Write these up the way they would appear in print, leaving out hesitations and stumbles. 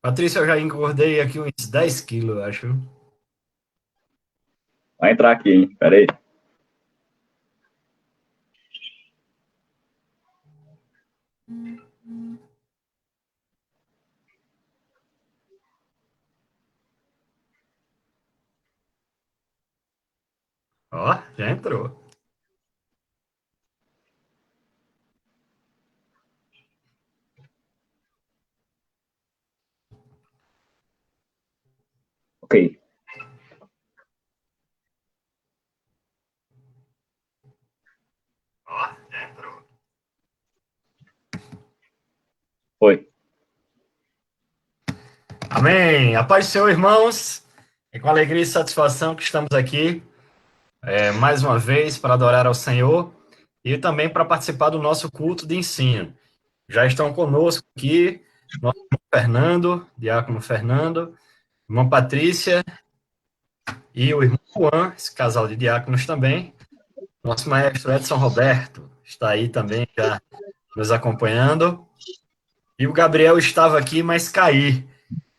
Patrícia, eu já engordei aqui uns 10 quilos, eu acho. Vai entrar aqui, hein? Pera aí. Ó, já entrou. Ok. Ó, já entrou. Foi. Amém. A paz do Senhor, irmãos. É com alegria e satisfação que estamos aqui, mais uma vez, para adorar ao Senhor e também para participar do nosso culto de ensino. Já estão conosco aqui, nosso irmão Fernando, diácono Fernando, irmã Patrícia e o irmão Juan, esse casal de diáconos também. Nosso maestro Edson Roberto está aí também, já nos acompanhando. E o Gabriel estava aqui, mas caí.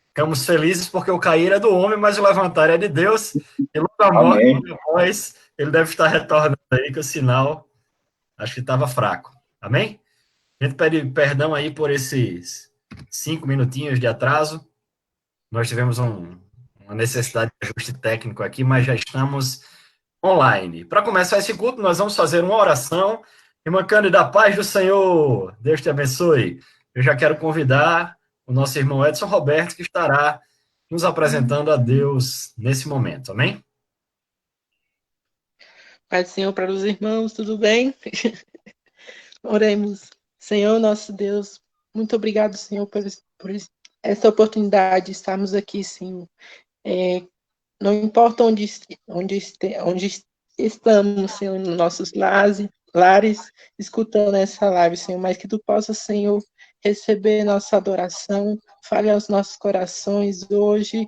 Ficamos felizes porque o cair é do homem, mas o levantar é de Deus. E logo Amém. após, ele deve estar retornando aí, que o sinal acho que estava fraco. Amém? A gente pede perdão aí por esses 5 minutinhos de atraso. Nós tivemos uma necessidade de ajuste técnico aqui, mas já estamos online. Para começar esse culto, nós vamos fazer uma oração. Irmã Cândida, da paz do Senhor, Deus te abençoe. Eu já quero convidar o nosso irmão Edson Roberto, que estará nos apresentando a Deus nesse momento, amém? Pai do Senhor para os irmãos, tudo bem? Oremos. Senhor, nosso Deus, muito obrigado, Senhor, por essa oportunidade de estarmos aqui, Senhor. Não importa onde estamos, Senhor, nos nossos lares, escutando essa live, Senhor, mas que Tu possa, Senhor, receber nossa adoração, fale aos nossos corações hoje,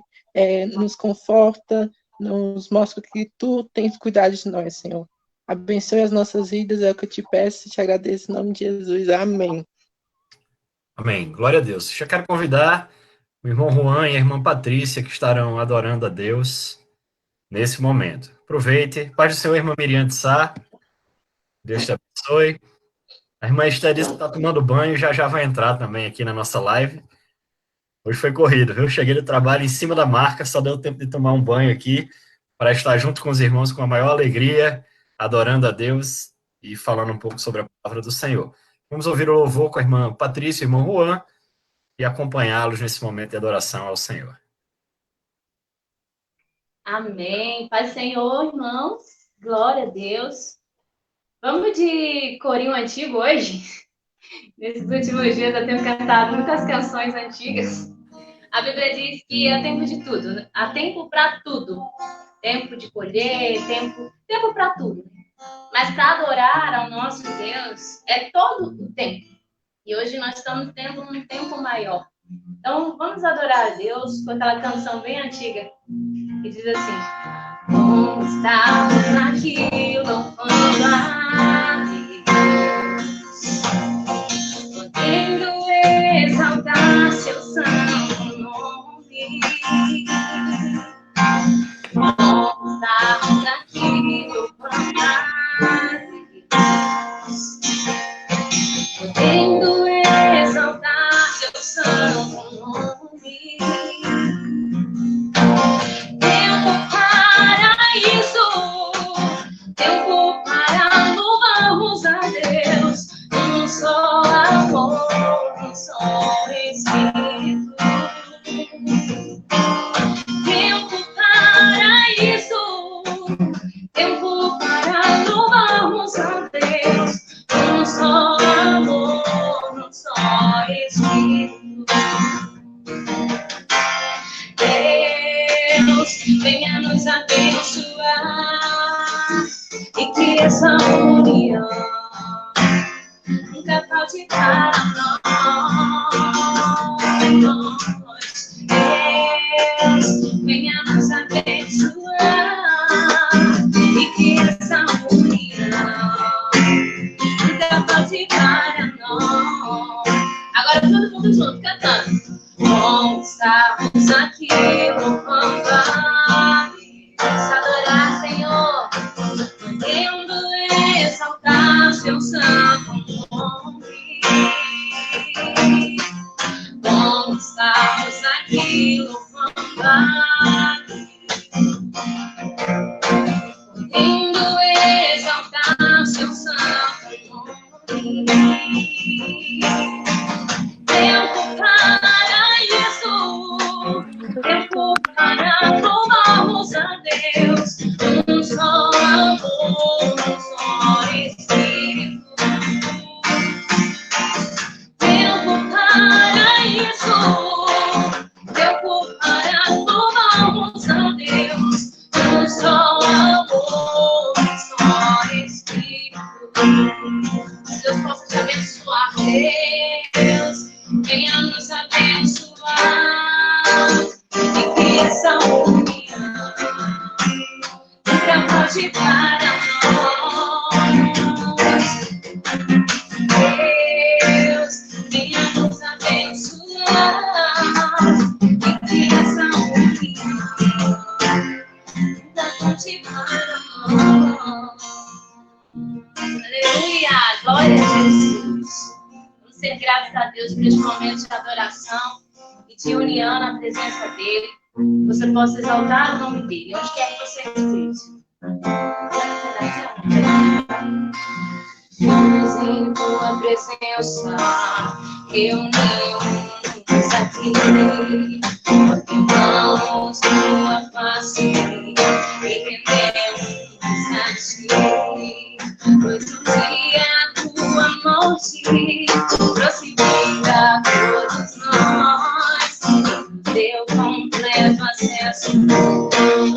nos conforta, nos mostra que Tu tens cuidado de nós, Senhor. Abençoe as nossas vidas, é o que eu te peço e te agradeço em nome de Jesus. Amém. Amém. Glória a Deus. Já quero convidar o irmão Juan e a irmã Patrícia, que estarão adorando a Deus nesse momento. Aproveite. Paz do Senhor, irmã Miriam de Sá. Deus te abençoe. A irmã Esther disse que está tomando banho, já já vai entrar também aqui na nossa live. Hoje foi corrido, viu? Cheguei do trabalho em cima da marca, só deu tempo de tomar um banho aqui para estar junto com os irmãos com a maior alegria, adorando a Deus e falando um pouco sobre a palavra do Senhor. Vamos ouvir o louvor com a irmã Patrícia e o irmão Juan e acompanhá-los nesse momento de adoração ao Senhor. Amém. Pai Senhor, irmãos, glória a Deus. Vamos de corinho antigo hoje? Nesses últimos dias eu tenho cantado muitas canções antigas. A Bíblia diz que há tempo de tudo, há tempo para tudo. Tempo de colher, tempo para tudo. Mas para adorar ao nosso Deus é todo o tempo. E hoje nós estamos tendo um tempo maior. Então vamos adorar a Deus com aquela canção bem antiga que diz assim: como estamos aqui louvando a Deus, podendo exaltar seu santo nome. Como estamos aqui louvando a Deus, podendo exaltar seu santo nome. Tempo para isso, tempo para louvarmos a Deus, um só amor, um só Espírito. Tempo para isso, tempo para louvarmos a Deus, um só amor, um só Espírito. Deus, venha nos abençoar e que essa união nunca falte para nós. Deus, venha nos abençoar e que essa união nunca falte para nós. Agora todo mundo junto cantando. Bom estamos aqui louvando a Deus, adorar, Senhor, podendo exaltar seu santo nome. Como estamos aqui louvando a Deus, podendo exaltar seu santo nome. Tempo para isso, tempo para louvarmos a Deus, um só amor, um só Espírito. Tempo para isso, tempo para louvarmos a Deus, um só amor, um só Espírito. Deus possa te abençoar, Deus, venha nos abençoar, e que essa união nunca pode para nós. Deus, venha nos abençoar, e que essa união nunca pode para nós. Aleluia, glória a Jesus. Vamos ser gratos a Deus por este momento de adoração e de união na presença dEle. Você possa exaltar o nome dEle, onde quer que você esteja. Vamos em tua presença, reunimos aqui, contemplamos tua face e rendemos a ti. Pois um dia a tua morte trouxe vida a todos nós, deu completo acesso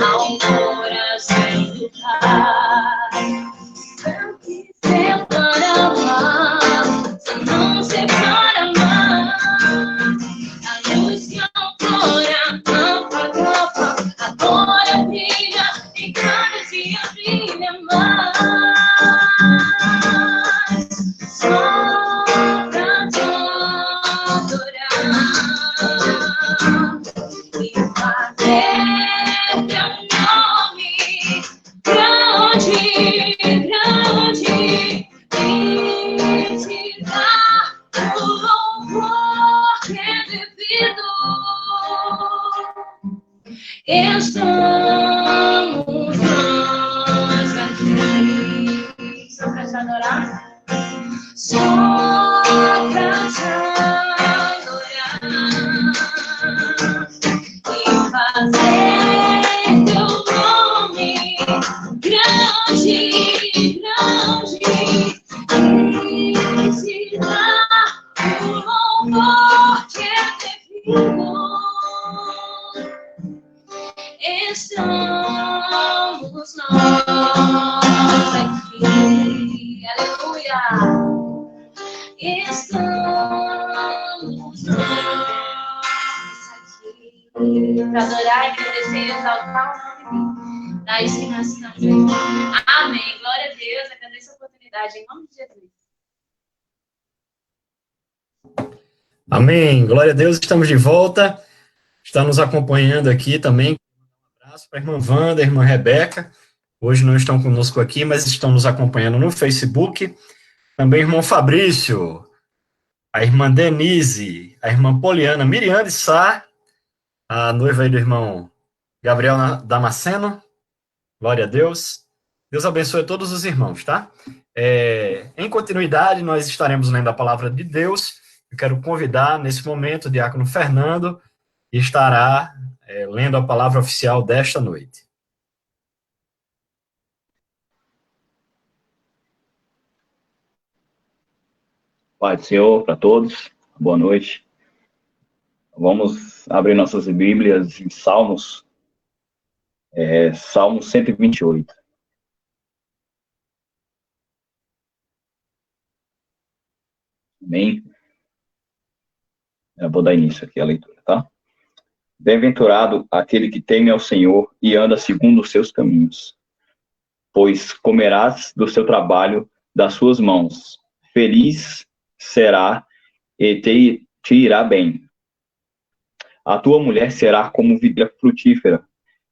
ao coração do Pai. Não que separa mais, só não separa mais. A luz que ancora, apaga, agora brilha e cada dia brilha mais. Só pra te adorar e fazer teu nome grande, grande, e te dar o louvor que é devido. Estamos nós aqui só pra te adorar. Só pra te adorar e fazer teu nome grande, grande, e te dar o louvor que é devido. Estamos nós aqui, aleluia. Estamos nós aqui para adorar, agradecer e exaltar o nome dele. Daí que nós estamos aqui. Amém. Glória a Deus. Agradeço a oportunidade em nome de Jesus. Amém. Glória a Deus. Estamos de volta. Está nos acompanhando aqui também. Um abraço para a irmã Wanda, a irmã Rebeca. Hoje não estão conosco aqui, mas estão nos acompanhando no Facebook. Também o irmão Fabrício, a irmã Denise, a irmã Poliana, Miriam de Sá, a noiva aí do irmão Gabriel Damasceno. Glória a Deus. Deus abençoe a todos os irmãos, tá? Em continuidade, nós estaremos lendo a palavra de Deus. Eu quero convidar, nesse momento, o diácono Fernando, que estará lendo a palavra oficial desta noite. Pai do Senhor para todos, boa noite. Vamos abrir nossas Bíblias em Salmos, Salmo 128. Amém? Eu vou dar início aqui à leitura, tá? Bem-aventurado aquele que teme ao Senhor e anda segundo os seus caminhos, pois comerás do seu trabalho das suas mãos. Feliz será e te irá bem. A tua mulher será como videira frutífera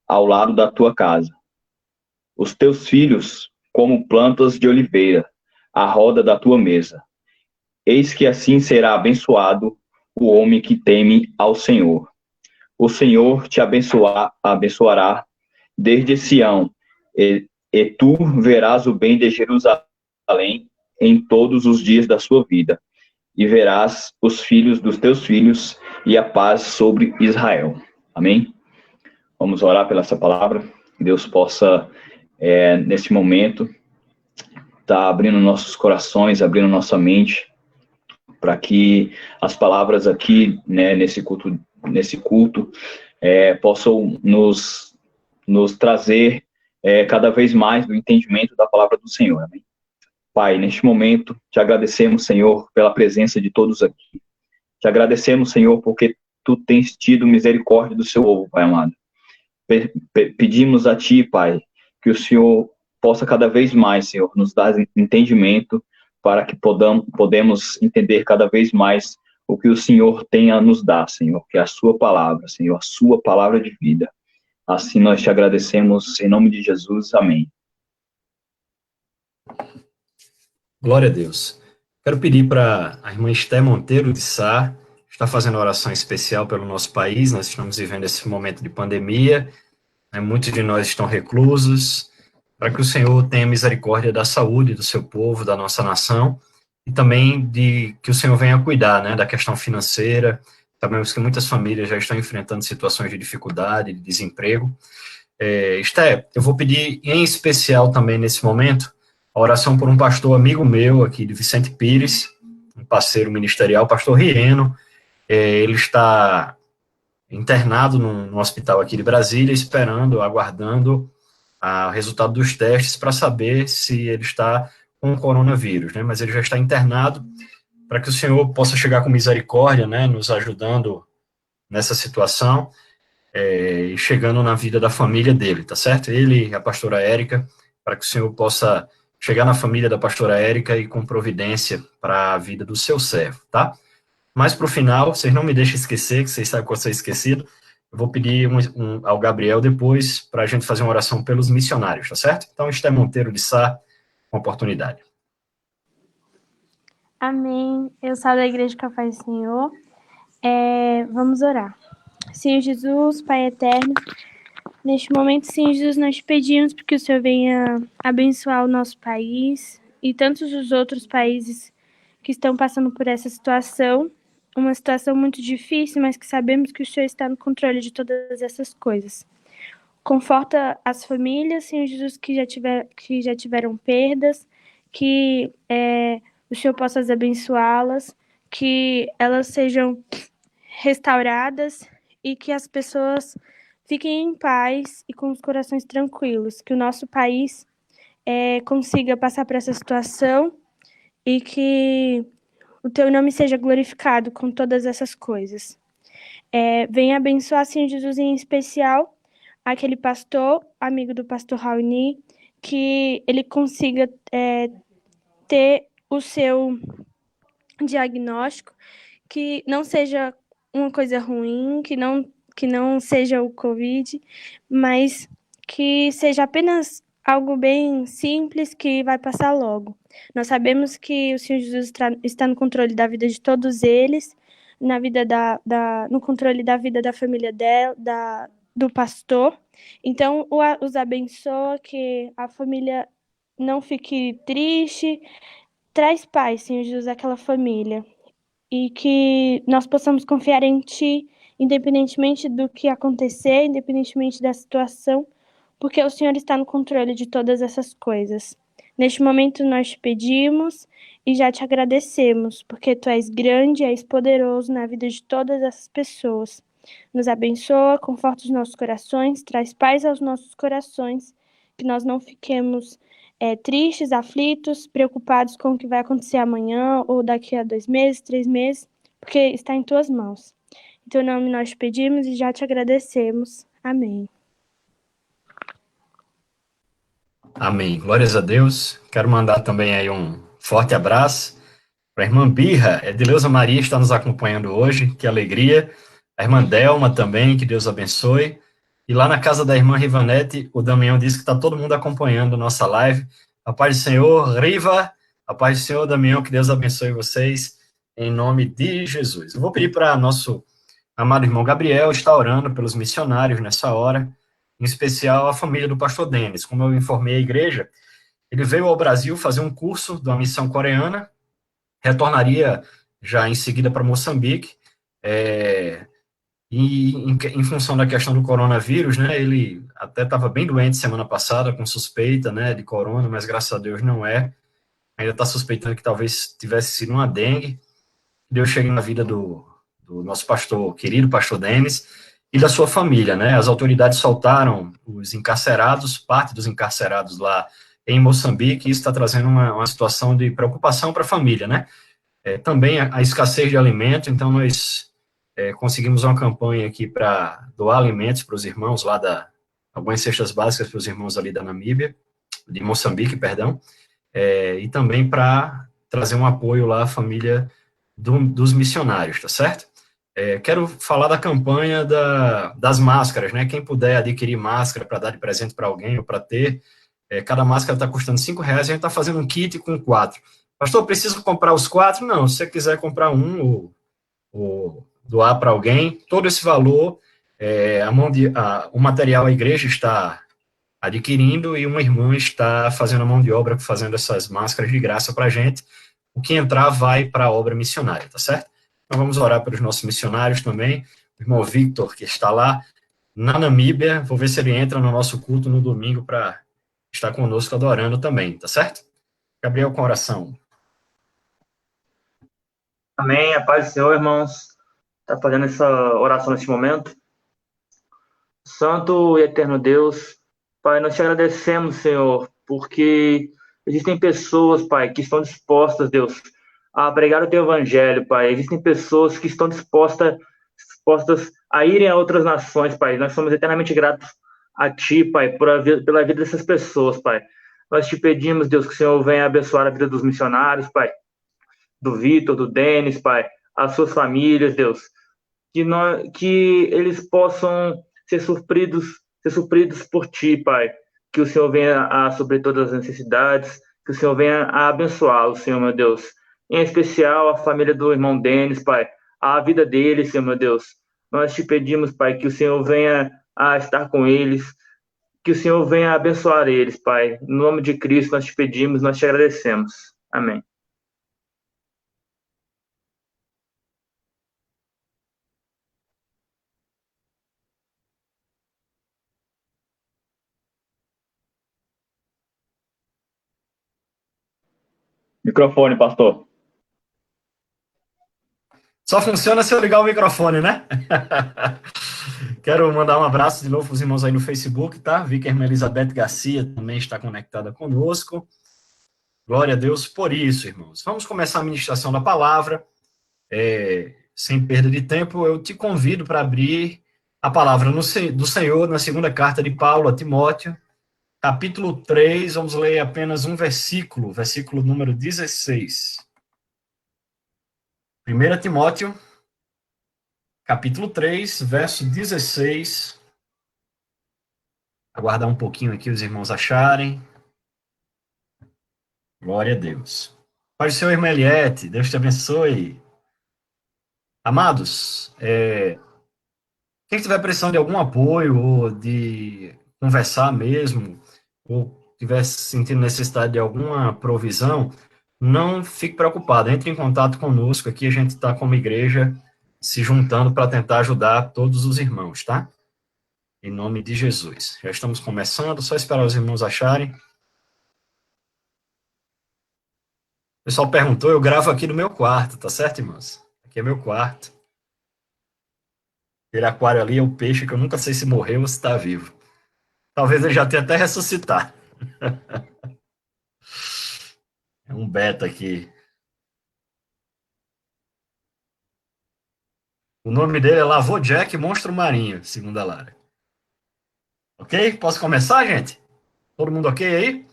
ao lado da tua casa. Os teus filhos como plantas de oliveira à roda da tua mesa. Eis que assim será abençoado o homem que teme ao Senhor. O Senhor te abençoará desde Sião, e tu verás o bem de Jerusalém em todos os dias da sua vida, e verás os filhos dos teus filhos e a paz sobre Israel. Amém? Vamos orar pela essa palavra, que Deus possa, nesse momento, estar abrindo nossos corações, abrindo nossa mente, para que as palavras aqui, né, nesse culto possam nos trazer cada vez mais do entendimento da palavra do Senhor. Amém? Pai, neste momento, te agradecemos, Senhor, pela presença de todos aqui. Te agradecemos, Senhor, porque tu tens tido misericórdia do seu povo, Pai amado. Pedimos a ti, Pai, que o Senhor possa cada vez mais, Senhor, nos dar entendimento para que podemos entender cada vez mais o que o Senhor tem a nos dar, Senhor, que é a sua palavra, Senhor, a sua palavra de vida. Assim nós te agradecemos, em nome de Jesus. Amém. Glória a Deus. Quero pedir para a irmã Esté Monteiro de Sá, está fazendo oração especial pelo nosso país. Nós estamos vivendo esse momento de pandemia, né? Muitos de nós estão reclusos, para que o Senhor tenha misericórdia da saúde do seu povo, da nossa nação, e também de que o Senhor venha cuidar, né, da questão financeira. Sabemos que muitas famílias já estão enfrentando situações de dificuldade, de desemprego. Esté, eu vou pedir em especial também nesse momento a oração por um pastor amigo meu aqui de Vicente Pires, um parceiro ministerial, pastor Rieno. Ele está internado no hospital aqui de Brasília, esperando, aguardando o resultado dos testes para saber se ele está com o coronavírus, né? Mas ele já está internado, para que o Senhor possa chegar com misericórdia, né, nos ajudando nessa situação, e chegando na vida da família dele, tá certo? Ele e a pastora Érica, para que o Senhor possa chegar na família da pastora Érica e com providência para a vida do seu servo, tá? Mas para o final, vocês não me deixem esquecer, que vocês sabem que eu sou esquecido, eu vou pedir ao Gabriel depois para a gente fazer uma oração pelos missionários, tá certo? Então, Esté Monteiro de Sá, com oportunidade. Amém. Eu saio da Igreja Café do Senhor. Vamos orar. Senhor Jesus, Pai eterno, neste momento, Senhor Jesus, nós te pedimos porque o Senhor venha abençoar o nosso país e tantos os outros países que estão passando por essa situação, uma situação muito difícil, mas que sabemos que o Senhor está no controle de todas essas coisas. Conforta as famílias, Senhor Jesus, que já tiveram perdas, que o Senhor possa as abençoá-las, que elas sejam restauradas e que as pessoas fiquem em paz e com os corações tranquilos, que o nosso país consiga passar por essa situação e que o teu nome seja glorificado com todas essas coisas. Venha abençoar, Senhor Jesus, em especial aquele pastor, amigo do pastor Raoni, que ele consiga ter o seu diagnóstico, que não seja uma coisa ruim, que não seja o Covid, mas que seja apenas algo bem simples que vai passar logo. Nós sabemos que o Senhor Jesus está no controle da vida de todos eles, no controle da vida da família dela, do pastor. Então, os abençoa, que a família não fique triste. Traz paz, Senhor Jesus, àquela família. E que nós possamos confiar em Ti, independentemente do que acontecer, independentemente da situação, porque o Senhor está no controle de todas essas coisas. Neste momento nós te pedimos e já te agradecemos, porque Tu és grande e és poderoso na vida de todas essas pessoas. Nos abençoa, conforta os nossos corações, traz paz aos nossos corações, que nós não fiquemos tristes, aflitos, preocupados com o que vai acontecer amanhã ou daqui a 2 meses, 3 meses, porque está em Tuas mãos. Em Teu nome nós te pedimos e já te agradecemos. Amém. Amém. Glórias a Deus. Quero mandar também aí um forte abraço para a irmã Birra. Edileuza Maria está nos acompanhando hoje. Que alegria. A irmã Delma também, que Deus abençoe. E lá na casa da irmã Rivanete, o Damião disse que está todo mundo acompanhando nossa live. A paz do Senhor, Riva, a paz do Senhor, Damião, que Deus abençoe vocês, em nome de Jesus. Eu vou pedir para nosso amado irmão Gabriel estar orando pelos missionários nessa hora, em especial a família do pastor Denis. Como eu informei a igreja, ele veio ao Brasil fazer um curso de uma missão coreana, retornaria já em seguida para Moçambique, e em função da questão do coronavírus, né, ele até estava bem doente semana passada, com suspeita, né, de corona, mas graças a Deus não é. Ainda está suspeitando que talvez tivesse sido uma dengue. Deus chegue na vida do nosso pastor, querido pastor Denis, e da sua família, né. As autoridades soltaram os encarcerados, parte dos encarcerados lá em Moçambique, e isso está trazendo uma situação de preocupação para a família, né. Também a escassez de alimento, então nós conseguimos uma campanha aqui para doar alimentos para os irmãos lá algumas cestas básicas para os irmãos ali da Namíbia, de Moçambique, perdão, e também para trazer um apoio lá à família dos missionários, tá certo? Quero falar da campanha das máscaras, né? Quem puder adquirir máscara para dar de presente para alguém ou para ter, cada máscara está custando R$5, a gente está fazendo um kit com 4. Pastor, preciso comprar os 4? Não, se você quiser comprar um ou doar para alguém, todo esse valor, o material a igreja está adquirindo e uma irmã está fazendo a mão de obra, fazendo essas máscaras de graça para a gente. O que entrar vai para a obra missionária, tá certo? Então vamos orar pelos nossos missionários também. O irmão Victor, que está lá na Namíbia, vou ver se ele entra no nosso culto no domingo para estar conosco adorando também, tá certo? Gabriel, com oração. Amém, a paz do Senhor, irmãos. Está fazendo essa oração neste momento. Santo e eterno Deus, Pai, nós te agradecemos, Senhor, porque existem pessoas, Pai, que estão dispostas, Deus, a pregar o teu evangelho, Pai. Existem pessoas que estão dispostas a irem a outras nações, Pai. Nós somos eternamente gratos a Ti, Pai, pela vida dessas pessoas, Pai. Nós te pedimos, Deus, que o Senhor venha abençoar a vida dos missionários, Pai, do Vitor, do Denis, Pai, as suas famílias, Deus, que eles possam ser supridos por Ti, Pai, que o Senhor venha a suprir todas as necessidades, que o Senhor venha a abençoá-los, Senhor, meu Deus, em especial a família do irmão Denis, Pai, a vida deles, Senhor, meu Deus, nós te pedimos, Pai, que o Senhor venha a estar com eles, que o Senhor venha a abençoar eles, Pai, em nome de Cristo nós te pedimos, nós te agradecemos, amém. Microfone, pastor. Só funciona se eu ligar o microfone, né? Quero mandar um abraço de novo para os irmãos aí no Facebook, tá? Vi que a irmã Elizabeth Garcia também está conectada conosco. Glória a Deus por isso, irmãos. Vamos começar a ministração da palavra. Sem perda de tempo, eu te convido para abrir a palavra do Senhor na segunda carta de Paulo a Timóteo, capítulo 3, vamos ler apenas um versículo número 16. 1 Timóteo, capítulo 3, verso 16. Aguardar um pouquinho aqui os irmãos acharem. Glória a Deus. Pode ser o irmão Eliette, Deus te abençoe. Amados, quem tiver precisando de algum apoio, ou de conversar mesmo, ou estiver sentindo necessidade de alguma provisão, não fique preocupado, entre em contato conosco, aqui a gente está como igreja se juntando para tentar ajudar todos os irmãos, tá? Em nome de Jesus. Já estamos começando, só esperar os irmãos acharem. O pessoal perguntou, eu gravo aqui no meu quarto, tá certo, irmãos? Aqui é meu quarto. Aquele aquário ali é o peixe que eu nunca sei se morreu ou se está vivo. Talvez ele já tenha até ressuscitado. É um beta aqui. O nome dele é Lavô Jack Monstro Marinho, segundo a Lara. Ok? Posso começar, gente? Todo mundo ok aí?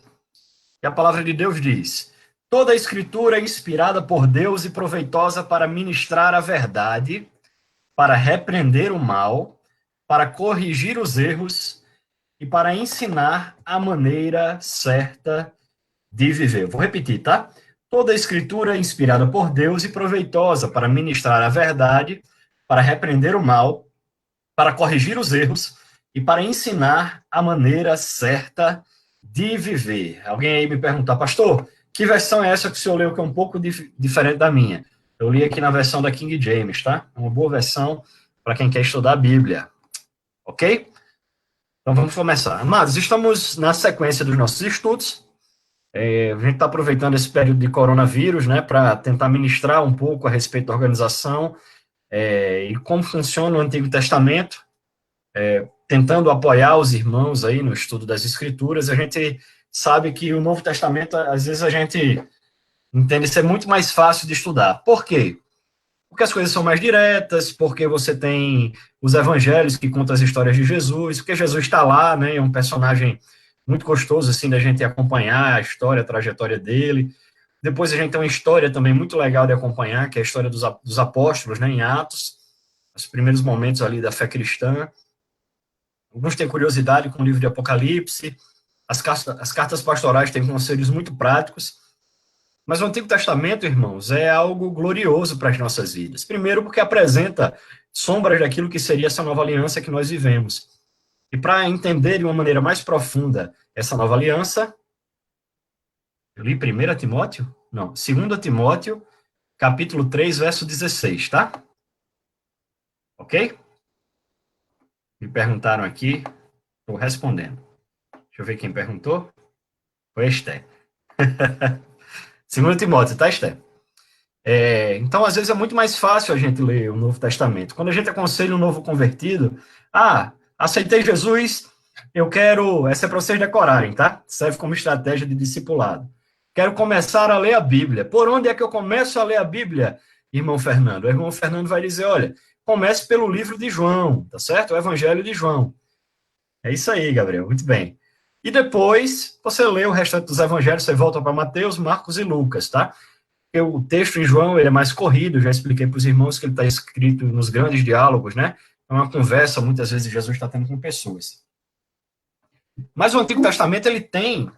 E a palavra de Deus diz: toda a escritura é inspirada por Deus e proveitosa para ministrar a verdade, para repreender o mal, para corrigir os erros e para ensinar a maneira certa de viver. Vou repetir, tá? Toda a escritura é inspirada por Deus e proveitosa para ministrar a verdade, para repreender o mal, para corrigir os erros e para ensinar a maneira certa de viver. Alguém aí me perguntar, pastor, que versão é essa que o senhor leu que é um pouco diferente da minha? Eu li aqui na versão da King James, tá? É uma boa versão para quem quer estudar a Bíblia. Ok? Então vamos começar. Amados, estamos na sequência dos nossos estudos. A gente está aproveitando esse período de coronavírus, né, para tentar ministrar um pouco a respeito da organização e como funciona o Antigo Testamento, tentando apoiar os irmãos aí no estudo das Escrituras. A gente sabe que o Novo Testamento, às vezes a gente entende ser muito mais fácil de estudar. Por quê? Porque as coisas são mais diretas, porque você tem os evangelhos que contam as histórias de Jesus, porque Jesus está lá, né, é um personagem muito gostoso, assim, da gente acompanhar a história, a trajetória dele. Depois a gente tem uma história também muito legal de acompanhar, que é a história dos apóstolos, né, em Atos, os primeiros momentos ali da fé cristã. Alguns têm curiosidade com o livro de Apocalipse, as cartas pastorais têm conselhos muito práticos, mas o Antigo Testamento, irmãos, é algo glorioso para as nossas vidas. Primeiro, porque apresenta sombras daquilo que seria essa nova aliança que nós vivemos. E para entender de uma maneira mais profunda essa nova aliança, eu li 1 Timóteo? Não, 2 Timóteo, capítulo 3, verso 16, tá? Ok? Me perguntaram aqui, estou respondendo. Deixa eu ver quem perguntou. Foi a Esté. 2 Timóteo, tá, Esté? Então, às vezes, é muito mais fácil a gente ler o Novo Testamento. Quando a gente aconselha um novo convertido, aceitei Jesus, eu quero... Essa é para vocês decorarem, tá? Serve como estratégia de discipulado. Quero começar a ler a Bíblia. Por onde é que eu começo a ler a Bíblia, irmão Fernando? O irmão Fernando vai dizer, olha, comece pelo livro de João, tá certo? O Evangelho de João. É isso aí, Gabriel, muito bem. E depois, você lê o restante dos evangelhos, você volta para Mateus, Marcos e Lucas, tá? Porque o texto em João, ele é mais corrido, já expliquei para os irmãos que ele está escrito nos grandes diálogos, né? É uma conversa, muitas vezes, Jesus está tendo com pessoas. Mas o Antigo Testamento, ele tem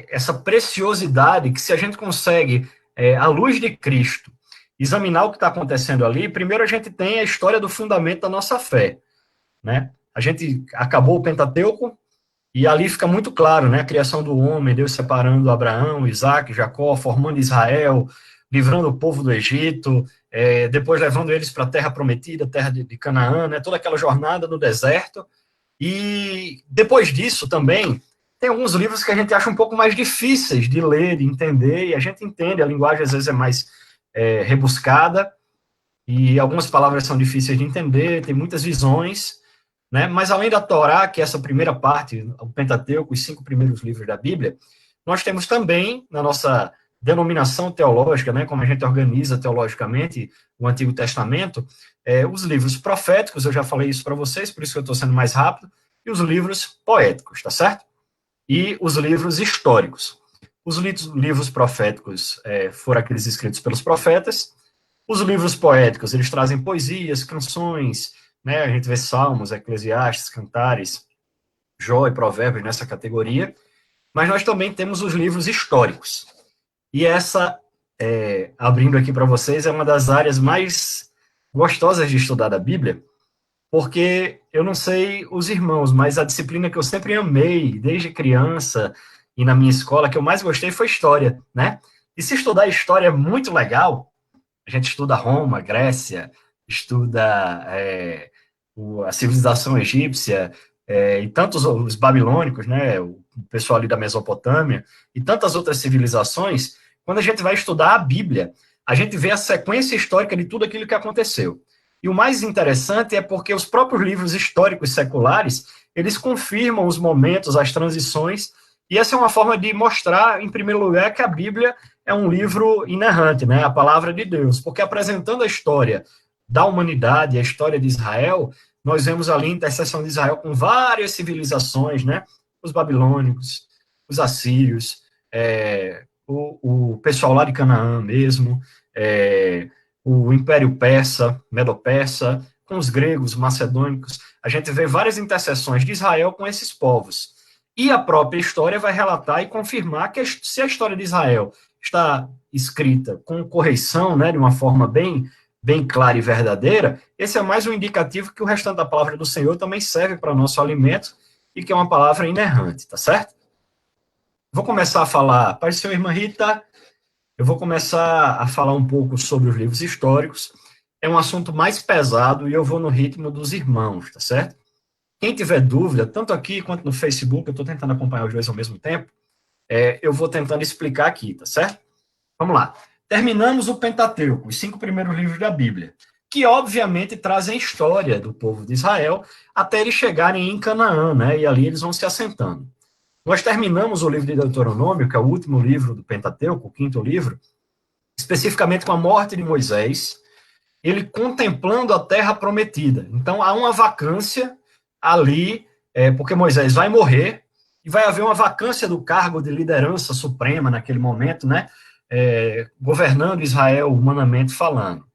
essa preciosidade que se a gente consegue, à luz de Cristo, examinar o que está acontecendo ali, primeiro a gente tem a história do fundamento da nossa fé, né? A gente acabou o Pentateuco, e ali fica muito claro, né, a criação do homem, Deus separando Abraão, Isaac, Jacó, formando Israel, livrando o povo do Egito, depois levando eles para a terra prometida, terra de Canaã, né, toda aquela jornada no deserto. E depois disso também, tem alguns livros que a gente acha um pouco mais difíceis de ler, de entender, e a gente entende, a linguagem às vezes é mais rebuscada, e algumas palavras são difíceis de entender, tem muitas visões, né? Mas além da Torá, que é essa primeira parte, o Pentateuco, os 5 primeiros livros da Bíblia, nós temos também, na nossa denominação teológica, né, como a gente organiza teologicamente o Antigo Testamento, os livros proféticos, eu já falei isso para vocês, por isso que eu estou sendo mais rápido, e os livros poéticos, tá certo? E os livros históricos. Os livros proféticos foram aqueles escritos pelos profetas, os livros poéticos, eles trazem poesias, canções, né, a gente vê Salmos, Eclesiastes, Cantares, Jó e Provérbios nessa categoria, mas nós também temos os livros históricos. E essa, abrindo aqui para vocês, é uma das áreas mais gostosas de estudar da Bíblia, porque eu não sei os irmãos, mas a disciplina que eu sempre amei, desde criança e na minha escola, que eu mais gostei foi História, né? E se estudar História é muito legal, a gente estuda Roma, Grécia, estuda a civilização egípcia, e tantos os babilônicos, né, o pessoal ali da Mesopotâmia, e tantas outras civilizações, quando a gente vai estudar a Bíblia, a gente vê a sequência histórica de tudo aquilo que aconteceu. E o mais interessante é porque os próprios livros históricos seculares, eles confirmam os momentos, as transições, e essa é uma forma de mostrar, em primeiro lugar, que a Bíblia é um livro inerrante, né, a palavra de Deus, porque apresentando a história da humanidade, a história de Israel, nós vemos ali a interseção de Israel com várias civilizações, né, os babilônicos, os assírios, o pessoal lá de Canaã mesmo, o Império Persa, Medo-Persa, com os gregos, macedônicos. A gente vê várias interseções de Israel com esses povos. E a própria história vai relatar e confirmar que se a história de Israel está escrita com correção, né, de uma forma bem clara e verdadeira, esse é mais um indicativo que o restante da palavra do Senhor também serve para nosso alimento e que é uma palavra inerrante, tá certo? Vou começar a falar, Pai do Senhor, irmã Rita, eu vou começar a falar um pouco sobre os livros históricos. É um assunto mais pesado e eu vou no ritmo dos irmãos, tá certo? Quem tiver dúvida, tanto aqui quanto no Facebook, eu estou tentando acompanhar os dois ao mesmo tempo, eu vou tentando explicar aqui, tá certo? Vamos lá. Terminamos o Pentateuco, os 5 primeiros livros da Bíblia, que obviamente trazem a história do povo de Israel até eles chegarem em Canaã, né? E ali eles vão se assentando. Nós terminamos o livro de Deuteronômio, que é o último livro do Pentateuco, o 5º livro, especificamente com a morte de Moisés, ele contemplando a terra prometida. Então, há uma vacância ali, porque Moisés vai morrer, e vai haver uma vacância do cargo de liderança suprema naquele momento, né? Governando Israel humanamente falando.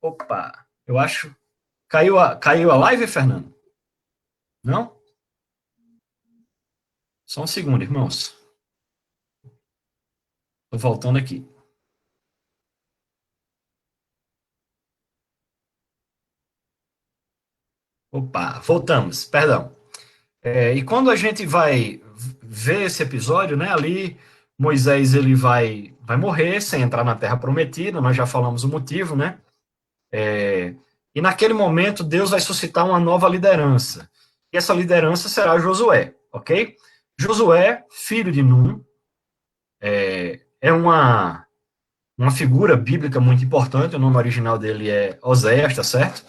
Opa, eu acho... Caiu a live, Fernando? Não? Só um segundo, irmãos. Estou voltando aqui. Opa, voltamos, perdão. E quando a gente vai ver esse episódio, né, ali Moisés ele vai morrer sem entrar na Terra Prometida, nós já falamos o motivo, né? E naquele momento Deus vai suscitar uma nova liderança. E essa liderança será Josué, ok? Josué, filho de Num, é uma figura bíblica muito importante, o nome original dele é Oséias, tá certo?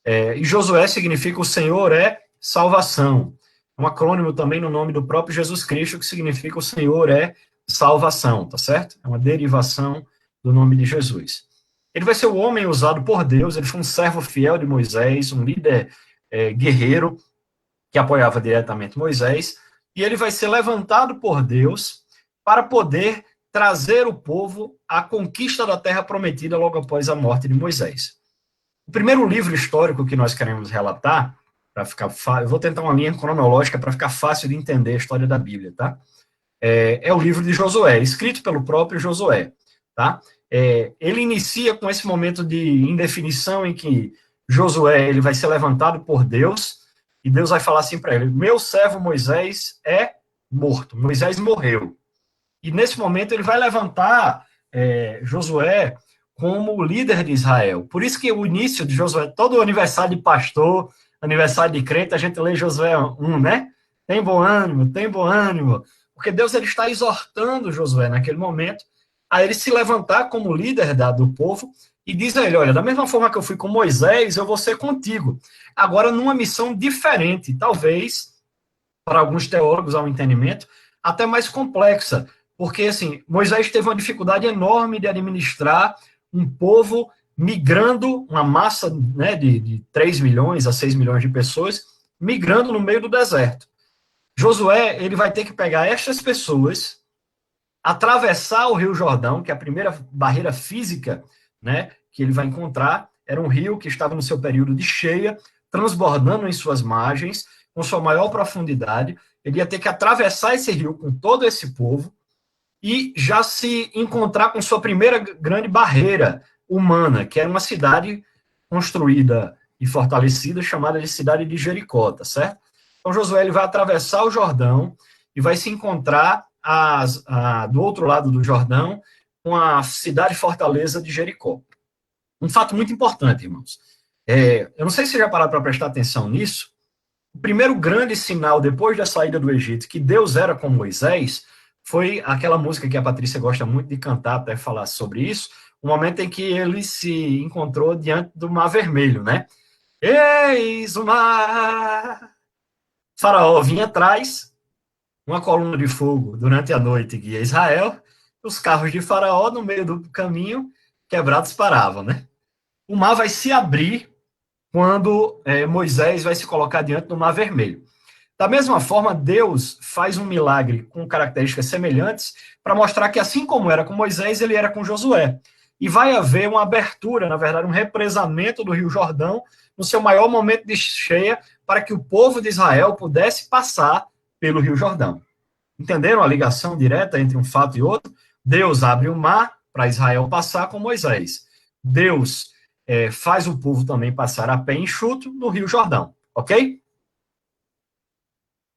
E Josué significa o Senhor é salvação. É um acrônimo também no nome do próprio Jesus Cristo, que significa o Senhor é salvação, tá certo? É uma derivação do nome de Jesus. Ele vai ser o homem usado por Deus, ele foi um servo fiel de Moisés, um líder guerreiro, que apoiava diretamente Moisés, e ele vai ser levantado por Deus para poder trazer o povo à conquista da terra prometida logo após a morte de Moisés. O primeiro livro histórico que nós queremos relatar, para ficar eu vou tentar uma linha cronológica para ficar fácil de entender a história da Bíblia, tá? É o livro de Josué, escrito pelo próprio Josué, tá? Ele inicia com esse momento de indefinição em que Josué ele vai ser levantado por Deus e Deus vai falar assim para ele: meu servo Moisés é morto, Moisés morreu. E nesse momento ele vai levantar Josué como líder de Israel. Por isso que o início de Josué, todo o aniversário de pastor, aniversário de crente, a gente lê Josué 1, né? Tem bom ânimo. Porque Deus ele está exortando Josué naquele momento a ele se levantar como líder do povo e diz a ele: olha, da mesma forma que eu fui com Moisés, eu vou ser contigo. Agora numa missão diferente, talvez, para alguns teólogos, ao entendimento, até mais complexa. Porque, assim, Moisés teve uma dificuldade enorme de administrar um povo migrando, uma massa, né, de 3 milhões a 6 milhões de pessoas, migrando no meio do deserto. Josué, ele vai ter que pegar estas pessoas, atravessar o Rio Jordão, que é a primeira barreira física, né, que ele vai encontrar. Era um rio que estava no seu período de cheia, transbordando em suas margens, com sua maior profundidade. Ele ia ter que atravessar esse rio com todo esse povo e já se encontrar com sua primeira grande barreira humana, que era uma cidade construída e fortalecida, chamada de cidade de Jericó, tá certo? Então, Josué ele vai atravessar o Jordão e vai se encontrar do outro lado do Jordão com a cidade fortaleza de Jericó. Um fato muito importante, irmãos. Eu não sei se já pararam para prestar atenção nisso. O primeiro grande sinal depois da saída do Egito que Deus era com Moisés foi aquela música que a Patrícia gosta muito de cantar, até falar sobre isso, o momento em que ele se encontrou diante do Mar Vermelho, né? Eis o mar! Faraó vinha atrás, uma coluna de fogo durante a noite guia Israel, os carros de Faraó no meio do caminho, quebrados, paravam, né? O mar vai se abrir quando Moisés vai se colocar diante do Mar Vermelho. Da mesma forma, Deus faz um milagre com características semelhantes para mostrar que, assim como era com Moisés, ele era com Josué. e vai haver uma abertura, na verdade, um represamento do Rio Jordão no seu maior momento de cheia, para que o povo de Israel pudesse passar pelo Rio Jordão. Entenderam a ligação direta entre um fato e outro? Deus abre o mar para Israel passar com Moisés. Deus faz o povo também passar a pé enxuto no Rio Jordão, ok?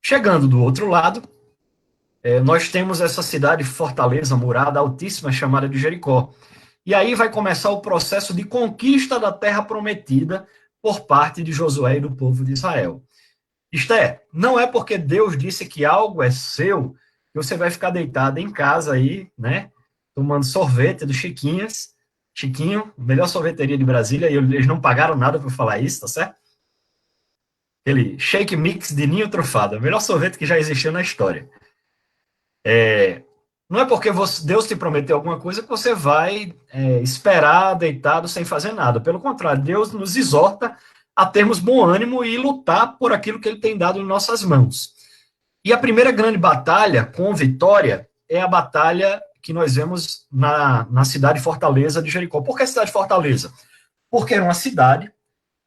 Chegando do outro lado, nós temos essa cidade fortaleza, murada, altíssima, chamada de Jericó. E aí vai começar o processo de conquista da terra prometida por parte de Josué e do povo de Israel. Isto não é porque Deus disse que algo é seu, que você vai ficar deitado em casa aí, né, tomando sorvete do Chiquinhas. Chiquinho, melhor sorveteria de Brasília, e eles não pagaram nada por falar isso, tá certo? Aquele shake mix de ninho trufado, o melhor sorvete que já existiu na história. Não é porque Deus te prometeu alguma coisa que você vai esperar deitado sem fazer nada. Pelo contrário, Deus nos exorta a termos bom ânimo e lutar por aquilo que Ele tem dado em nossas mãos. E a primeira grande batalha, com vitória, é a batalha que nós vemos na cidade fortaleza de Jericó. Por que a cidade fortaleza? Porque era uma cidade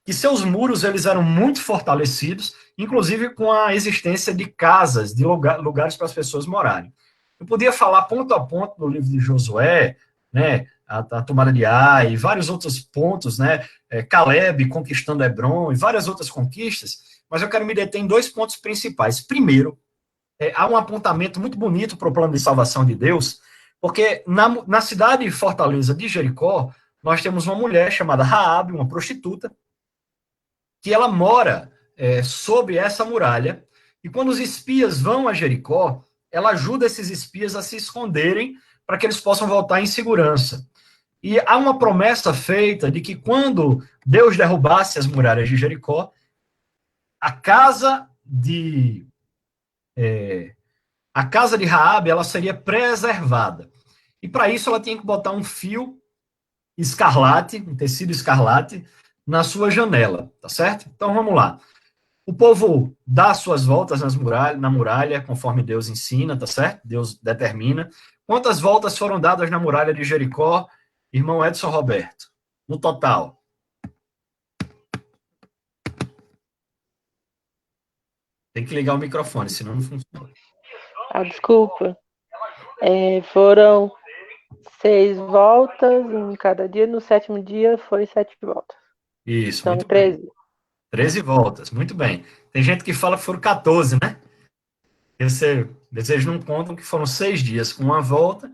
que seus muros eles eram muito fortalecidos, inclusive com a existência de casas, de lugares para as pessoas morarem. Eu podia falar ponto a ponto do livro de Josué, né, a tomada de Ai, e vários outros pontos, né, Caleb conquistando Hebron e várias outras conquistas, mas eu quero me deter em 2 pontos principais. Primeiro, há um apontamento muito bonito para o plano de salvação de Deus, porque na cidade fortaleza de Jericó, nós temos uma mulher chamada Raabe, uma prostituta, que ela mora sob essa muralha, e quando os espias vão a Jericó, ela ajuda esses espias a se esconderem para que eles possam voltar em segurança. E há uma promessa feita de que quando Deus derrubasse as muralhas de Jericó, a casa de Raabe, ela seria preservada. E para isso ela tinha que botar um fio escarlate, um tecido escarlate, na sua janela, tá certo? Então vamos lá. O povo dá suas voltas na muralha, conforme Deus ensina, tá certo? Deus determina. Quantas voltas foram dadas na muralha de Jericó, irmão Edson Roberto? No total. Tem que ligar o microfone, senão não funciona. Desculpa. Foram 6 voltas em cada dia. No 7º dia foi 7 voltas. Isso, então, muito 13. bem. 13 voltas, muito bem. Tem gente que fala que foram 14, né? Eles não contam que foram 6 dias com uma volta,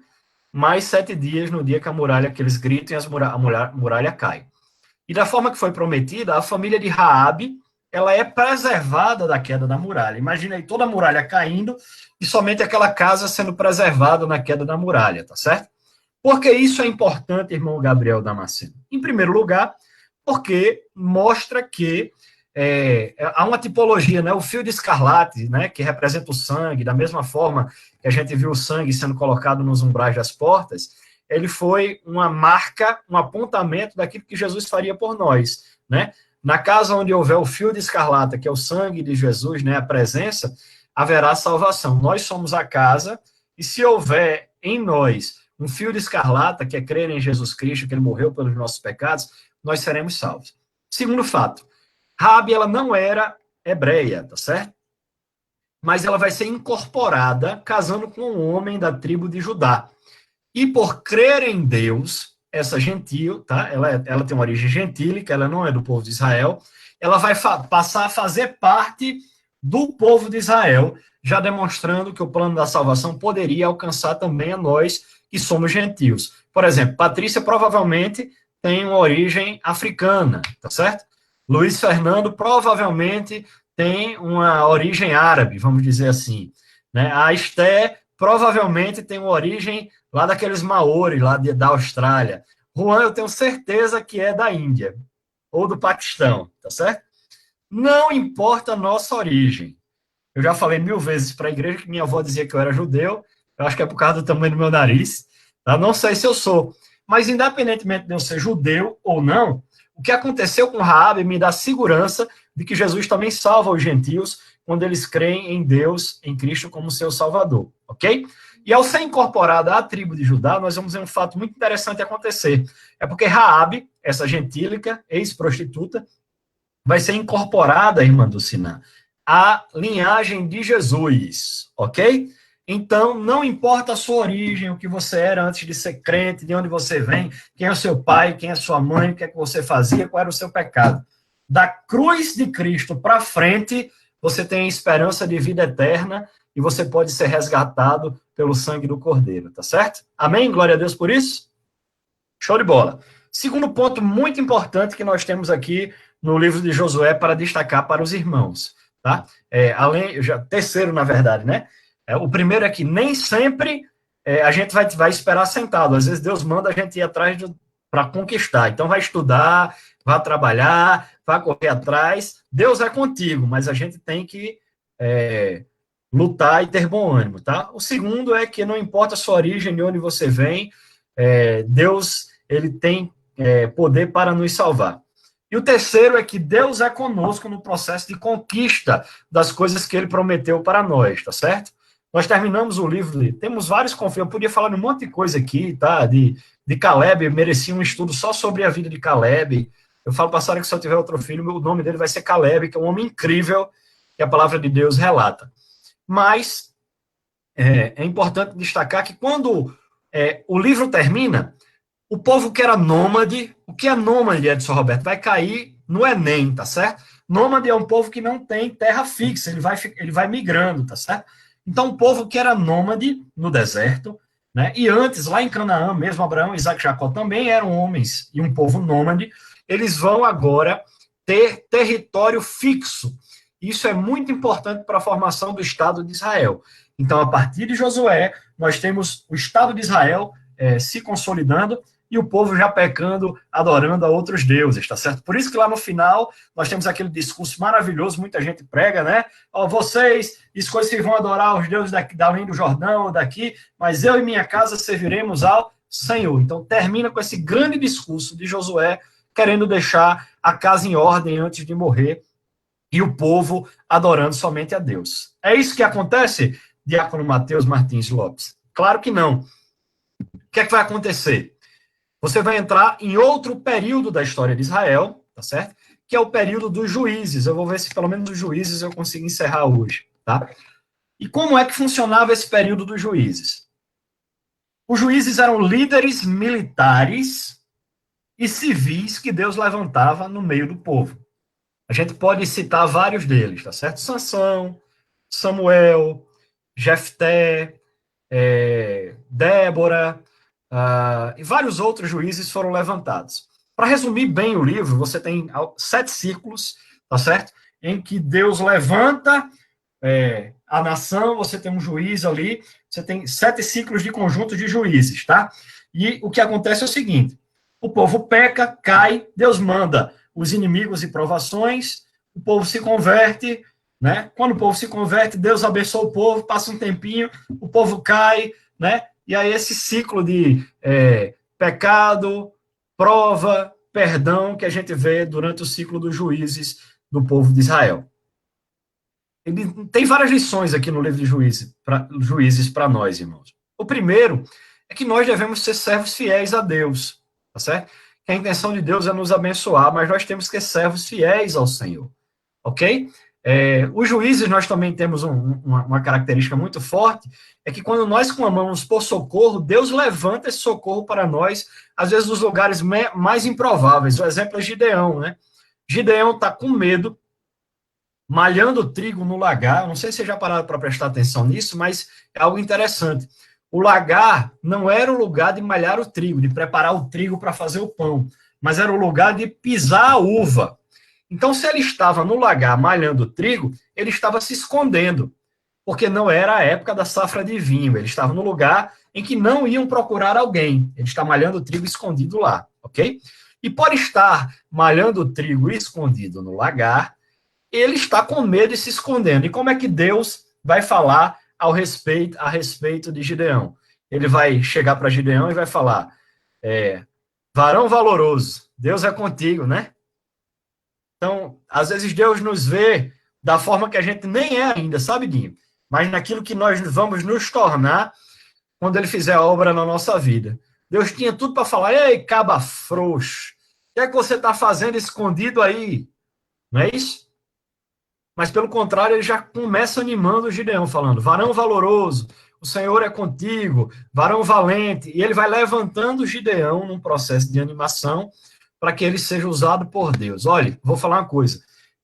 mais 7 dias no dia que a muralha, que eles gritam e a muralha cai. E da forma que foi prometida, a família de Raabe, ela é preservada da queda da muralha. Imagina aí toda a muralha caindo e somente aquela casa sendo preservada na queda da muralha, tá certo? Por que isso é importante, irmão Gabriel Damasceno? Em primeiro lugar, porque mostra que há uma tipologia, né, o fio de escarlate, né, que representa o sangue, da mesma forma que a gente viu o sangue sendo colocado nos umbrais das portas, ele foi uma marca, um apontamento daquilo que Jesus faria por nós, né? Na casa onde houver o fio de escarlata, que é o sangue de Jesus, né, a presença, haverá salvação. Nós somos a casa, e se houver em nós um fio de escarlata, que é crer em Jesus Cristo, que ele morreu pelos nossos pecados, nós seremos salvos. Segundo fato, Raabe, ela não era hebreia, tá certo? Mas ela vai ser incorporada casando com um homem da tribo de Judá. E por crer em Deus, essa gentil, tá? Ela tem uma origem gentílica, ela não é do povo de Israel, ela vai passar a fazer parte do povo de Israel, já demonstrando que o plano da salvação poderia alcançar também a nós, que somos gentios. Por exemplo, Patrícia provavelmente tem uma origem africana, tá certo? Luiz Fernando provavelmente tem uma origem árabe, vamos dizer assim, né? A Esté provavelmente tem uma origem lá daqueles maori, lá da Austrália. Juan, eu tenho certeza que é da Índia, ou do Paquistão, tá certo? Não importa a nossa origem. Eu já falei 1000 vezes para a igreja que minha avó dizia que eu era judeu, eu acho que é por causa do tamanho do meu nariz, tá? Não sei se eu sou, mas independentemente de eu ser judeu ou não, o que aconteceu com Raabe me dá segurança de que Jesus também salva os gentios quando eles creem em Deus, em Cristo como seu Salvador, ok? E ao ser incorporada à tribo de Judá, nós vamos ver um fato muito interessante acontecer. É porque Raabe, essa gentílica, ex-prostituta, vai ser incorporada, irmã Dulcina, à linhagem de Jesus, ok? Então, não importa a sua origem, o que você era antes de ser crente, de onde você vem, quem é o seu pai, quem é a sua mãe, o que é que você fazia, qual era o seu pecado. Da cruz de Cristo para frente, você tem esperança de vida eterna e você pode ser resgatado pelo sangue do Cordeiro, tá certo? Amém? Glória a Deus por isso? Show de bola. Segundo ponto muito importante que nós temos aqui no livro de Josué para destacar para os irmãos, tá? Terceiro, na verdade, né? O primeiro é que nem sempre a gente vai esperar sentado. Às vezes Deus manda a gente ir atrás para conquistar. Então vai estudar, vai trabalhar, vai correr atrás. Deus é contigo, mas a gente tem que lutar e ter bom ânimo, tá? O segundo é que não importa a sua origem, de onde você vem, Deus ele tem poder para nos salvar. E o terceiro é que Deus é conosco no processo de conquista das coisas que ele prometeu para nós, tá certo? Nós terminamos o livro, temos vários conflitos, eu podia falar de um monte de coisa aqui, tá? De Caleb, merecia um estudo só sobre a vida de Caleb. Eu falo para a Sara que se eu tiver outro filho, o nome dele vai ser Caleb, que é um homem incrível que a palavra de Deus relata. Mas é importante destacar que quando o livro termina, o povo que era nômade, o que é nômade, Edson Roberto, vai cair no Enem, tá certo? Nômade é um povo que não tem terra fixa, ele vai migrando, tá certo? Então, o povo que era nômade no deserto, né? E antes, lá em Canaã, mesmo Abraão, Isaac e Jacó também eram homens e um povo nômade, eles vão agora ter território fixo. Isso é muito importante para a formação do Estado de Israel. Então, a partir de Josué, nós temos o Estado de Israel se consolidando e o povo já pecando, adorando a outros deuses, tá certo? Por isso que lá no final, nós temos aquele discurso maravilhoso, muita gente prega, né? Vocês escolhem se vão adorar os deuses da além do Jordão ou daqui, mas eu e minha casa serviremos ao Senhor. Então, termina com esse grande discurso de Josué, querendo deixar a casa em ordem antes de morrer, e o povo adorando somente a Deus. É isso que acontece, diácono Mateus Martins Lopes? Claro que não. O que é que vai acontecer? Você vai entrar em outro período da história de Israel, tá certo? Que é o período dos juízes. Eu vou ver se pelo menos dos juízes eu consigo encerrar hoje, tá? E como é que funcionava esse período dos juízes? Os juízes eram líderes militares e civis que Deus levantava no meio do povo. A gente pode citar vários deles, tá certo? Sansão, Samuel, Jefté, Débora, e vários outros juízes foram levantados. Para resumir bem o livro, você tem 7 ciclos, tá certo? Em que Deus levanta a nação, você tem um juiz ali, você tem 7 ciclos de conjunto de juízes, tá? E o que acontece é o seguinte, o povo peca, cai, Deus manda os inimigos e provações, o povo se converte, né? Quando o povo se converte, Deus abençoa o povo, passa um tempinho, o povo cai, né? E aí esse ciclo de pecado, prova, perdão, que a gente vê durante o ciclo dos juízes do povo de Israel. Ele tem várias lições aqui no livro de Juízes para nós, irmãos. O primeiro é que nós devemos ser servos fiéis a Deus, tá certo? Que a intenção de Deus é nos abençoar, mas nós temos que ser servos fiéis ao Senhor, ok? Os juízes, nós também temos uma característica muito forte, é que quando nós clamamos por socorro, Deus levanta esse socorro para nós, às vezes nos lugares mais improváveis. O exemplo é Gideão, né? Gideão está com medo, malhando trigo no lagar. Não sei se você já pararam para prestar atenção nisso, mas é algo interessante. O lagar não era o lugar de malhar o trigo, de preparar o trigo para fazer o pão, mas era o lugar de pisar a uva. Então, se ele estava no lagar malhando trigo, ele estava se escondendo, porque não era a época da safra de vinho. Ele estava no lugar em que não iam procurar alguém. Ele está malhando trigo escondido lá, ok? E por estar malhando trigo escondido no lagar, ele está com medo e se escondendo. E como é que Deus vai falar a respeito de Gideão? Ele vai chegar para Gideão e vai falar, varão valoroso, Deus é contigo, né? Então, às vezes Deus nos vê da forma que a gente nem é ainda, sabe, Dinho? Mas naquilo que nós vamos nos tornar quando ele fizer a obra na nossa vida. Deus tinha tudo para falar: ei, caba frouxo, o que é que você está fazendo escondido aí? Não é isso? Mas, pelo contrário, ele já começa animando o Gideão, falando: varão valoroso, o Senhor é contigo, varão valente. E ele vai levantando o Gideão num processo de animação para que ele seja usado por Deus. Olha, vou falar uma coisa: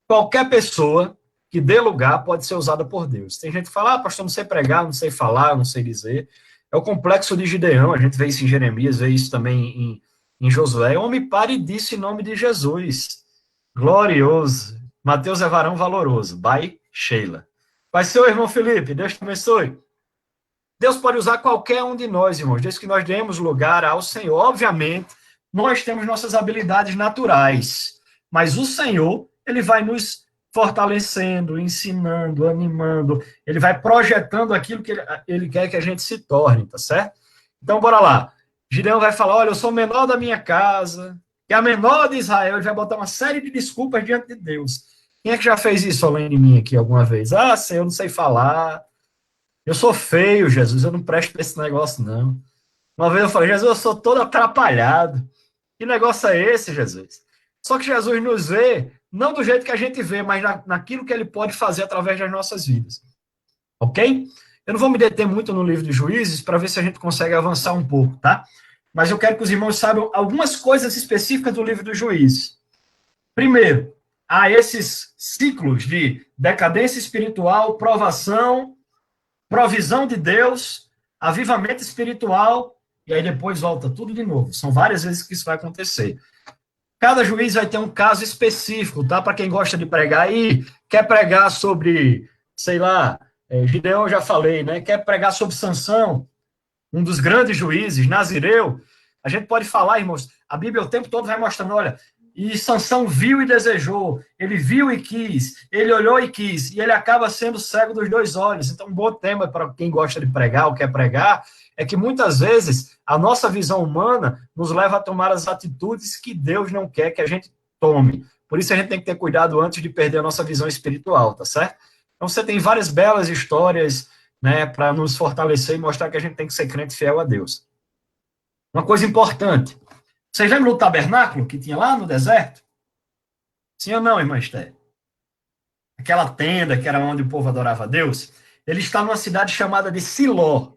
qualquer pessoa que dê lugar pode ser usada por Deus. Tem gente que fala: pastor, não sei pregar, não sei falar, não sei dizer. É o complexo de Gideão, a gente vê isso em Jeremias, vê isso também em Josué. O homem para e disse em nome de Jesus. Glorioso. Mateus é varão valoroso. By Sheila. Vai ser o irmão Felipe, Deus te abençoe. Deus pode usar qualquer um de nós, irmãos, desde que nós demos lugar ao Senhor. Obviamente, nós temos nossas habilidades naturais, mas o Senhor, ele vai nos fortalecendo, ensinando, animando, ele vai projetando aquilo que ele quer que a gente se torne, tá certo? Então, bora lá. Gideão vai falar: olha, eu sou o menor da minha casa, que é a menor de Israel. Ele vai botar uma série de desculpas diante de Deus. Quem é que já fez isso além de mim aqui alguma vez? Ah, Senhor, eu não sei falar, eu sou feio, Jesus, eu não presto para esse negócio, não. Uma vez eu falei: Jesus, eu sou todo atrapalhado. Que negócio é esse, Jesus? Só que Jesus nos vê, não do jeito que a gente vê, mas naquilo que ele pode fazer através das nossas vidas. Ok? Eu não vou me deter muito no livro de Juízes para ver se a gente consegue avançar um pouco, tá? Mas eu quero que os irmãos saibam algumas coisas específicas do livro dos Juízes. Primeiro, há esses ciclos de decadência espiritual, provação, provisão de Deus, avivamento espiritual, e aí depois volta tudo de novo. São várias vezes que isso vai acontecer. Cada juiz vai ter um caso específico, tá? Para quem gosta de pregar aí, quer pregar sobre, sei lá, Gideão eu já falei, né? Quer pregar sobre Sansão, um dos grandes juízes, Nazireu. A gente pode falar, irmãos, a Bíblia o tempo todo vai mostrando: olha, e Sansão viu e desejou, ele viu e quis, ele olhou e quis, e ele acaba sendo cego dos dois olhos. Então, um bom tema para quem gosta de pregar ou quer pregar é que muitas vezes a nossa visão humana nos leva a tomar as atitudes que Deus não quer que a gente tome. Por isso a gente tem que ter cuidado antes de perder a nossa visão espiritual, tá certo? Então você tem várias belas histórias, né, para nos fortalecer e mostrar que a gente tem que ser crente fiel a Deus. Uma coisa importante: vocês lembram do tabernáculo que tinha lá no deserto? Sim ou não, irmã Esther? Aquela tenda que era onde o povo adorava a Deus, ele está numa cidade chamada de Siló,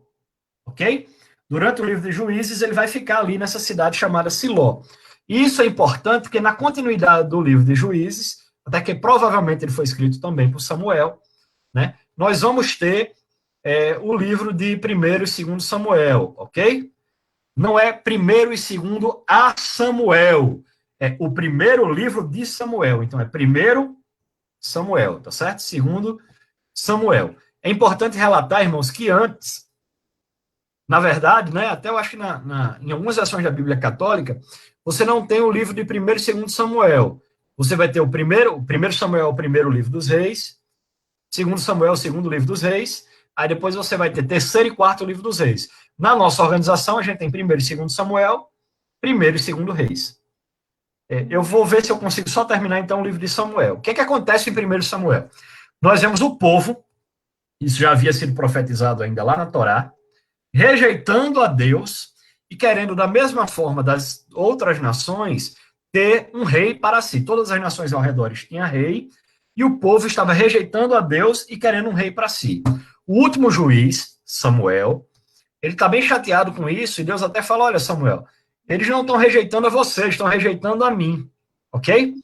ok? Durante o livro de Juízes, ele vai ficar ali nessa cidade chamada Siló. E isso é importante porque na continuidade do livro de Juízes, até que provavelmente ele foi escrito também por Samuel, né? Nós vamos ter o livro de 1º e 2º Samuel, ok? Não é 1º e 2º a Samuel, é o primeiro livro de Samuel. Então é 1º Samuel, tá certo? 2º Samuel. É importante relatar, irmãos, que antes, na verdade, né, até eu acho que em algumas versões da Bíblia Católica, você não tem o livro de 1º e 2º Samuel. Você vai ter o 1º Samuel, o primeiro livro dos reis, 2º Samuel, o segundo livro dos reis, aí depois você vai ter 3º e 4º livro dos reis. Na nossa organização, a gente tem 1º e 2º Samuel, 1º e 2º reis. Eu vou ver se eu consigo só terminar, então, o livro de Samuel. O que é que acontece em 1º Samuel? Nós vemos o povo, isso já havia sido profetizado ainda lá na Torá, rejeitando a Deus e querendo, da mesma forma das outras nações, ter um rei para si. Todas as nações ao redor tinham rei, e o povo estava rejeitando a Deus e querendo um rei para si. O último juiz, Samuel, ele está bem chateado com isso, e Deus até fala: olha, Samuel, eles não estão rejeitando a você, estão rejeitando a mim, ok?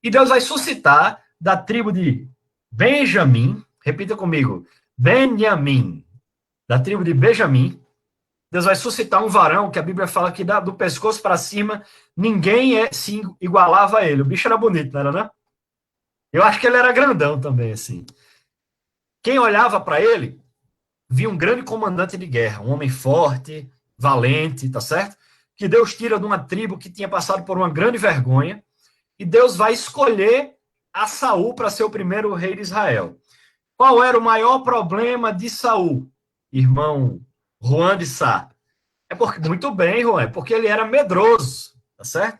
E Deus vai suscitar da tribo de Benjamim, repita comigo, Benjamim, da tribo de Benjamim, Deus vai suscitar um varão que a Bíblia fala que do pescoço para cima, ninguém se igualava a ele. O bicho era bonito, não era, né? Eu acho que ele era grandão também, assim. Quem olhava para ele, via um grande comandante de guerra, um homem forte, valente, tá certo? Que Deus tira de uma tribo que tinha passado por uma grande vergonha, e Deus vai escolher a Saul para ser o primeiro rei de Israel. Qual era o maior problema de Saul, irmão Juan de Sá? Muito bem, Juan, é porque ele era medroso, tá certo?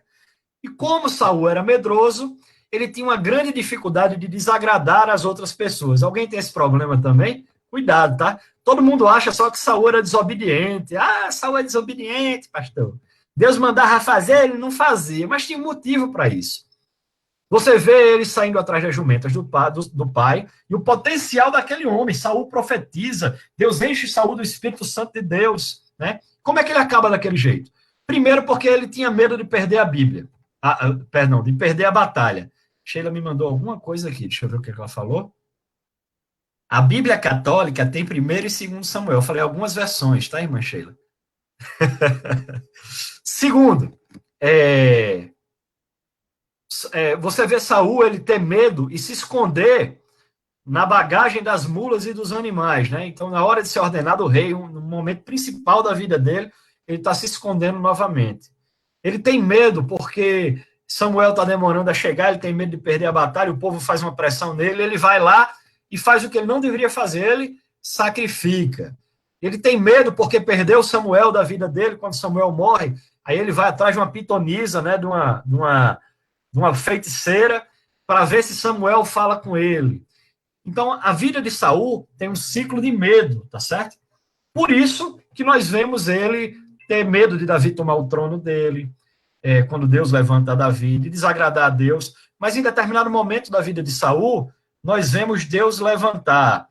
E como Saul era medroso, ele tinha uma grande dificuldade de desagradar as outras pessoas. Alguém tem esse problema também? Cuidado, tá? Todo mundo acha só que Saul era desobediente. Ah, Saul é desobediente, pastor. Deus mandava fazer, ele não fazia, mas tinha um motivo para isso. Você vê ele saindo atrás das jumentas do pai e o potencial daquele homem. Saul profetiza, Deus enche Saul do Espírito Santo de Deus, né? Como é que ele acaba daquele jeito? Primeiro, porque ele tinha medo de perder a Bíblia. Perdão, de perder a batalha. Sheila me mandou alguma coisa aqui, deixa eu ver o que ela falou. A Bíblia Católica tem 1º e 2º Samuel. Eu falei algumas versões, tá, irmã Sheila? Segundo, você vê Saul, ele ter medo e se esconder na bagagem das mulas e dos animais, né? Então, na hora de ser ordenado rei, no momento principal da vida dele, ele está se escondendo novamente. Ele tem medo porque Samuel está demorando a chegar, ele tem medo de perder a batalha, o povo faz uma pressão nele, ele vai lá e faz o que ele não deveria fazer, ele sacrifica. Ele tem medo porque perdeu Samuel da vida dele, quando Samuel morre, aí ele vai atrás de uma pitonisa, né, de uma feiticeira, para ver se Samuel fala com ele. Então, a vida de Saul tem um ciclo de medo, tá certo? Por isso que nós vemos ele ter medo de Davi tomar o trono dele, quando Deus levanta Davi, de desagradar a Deus. Mas em determinado momento da vida de Saul, nós vemos Deus levantar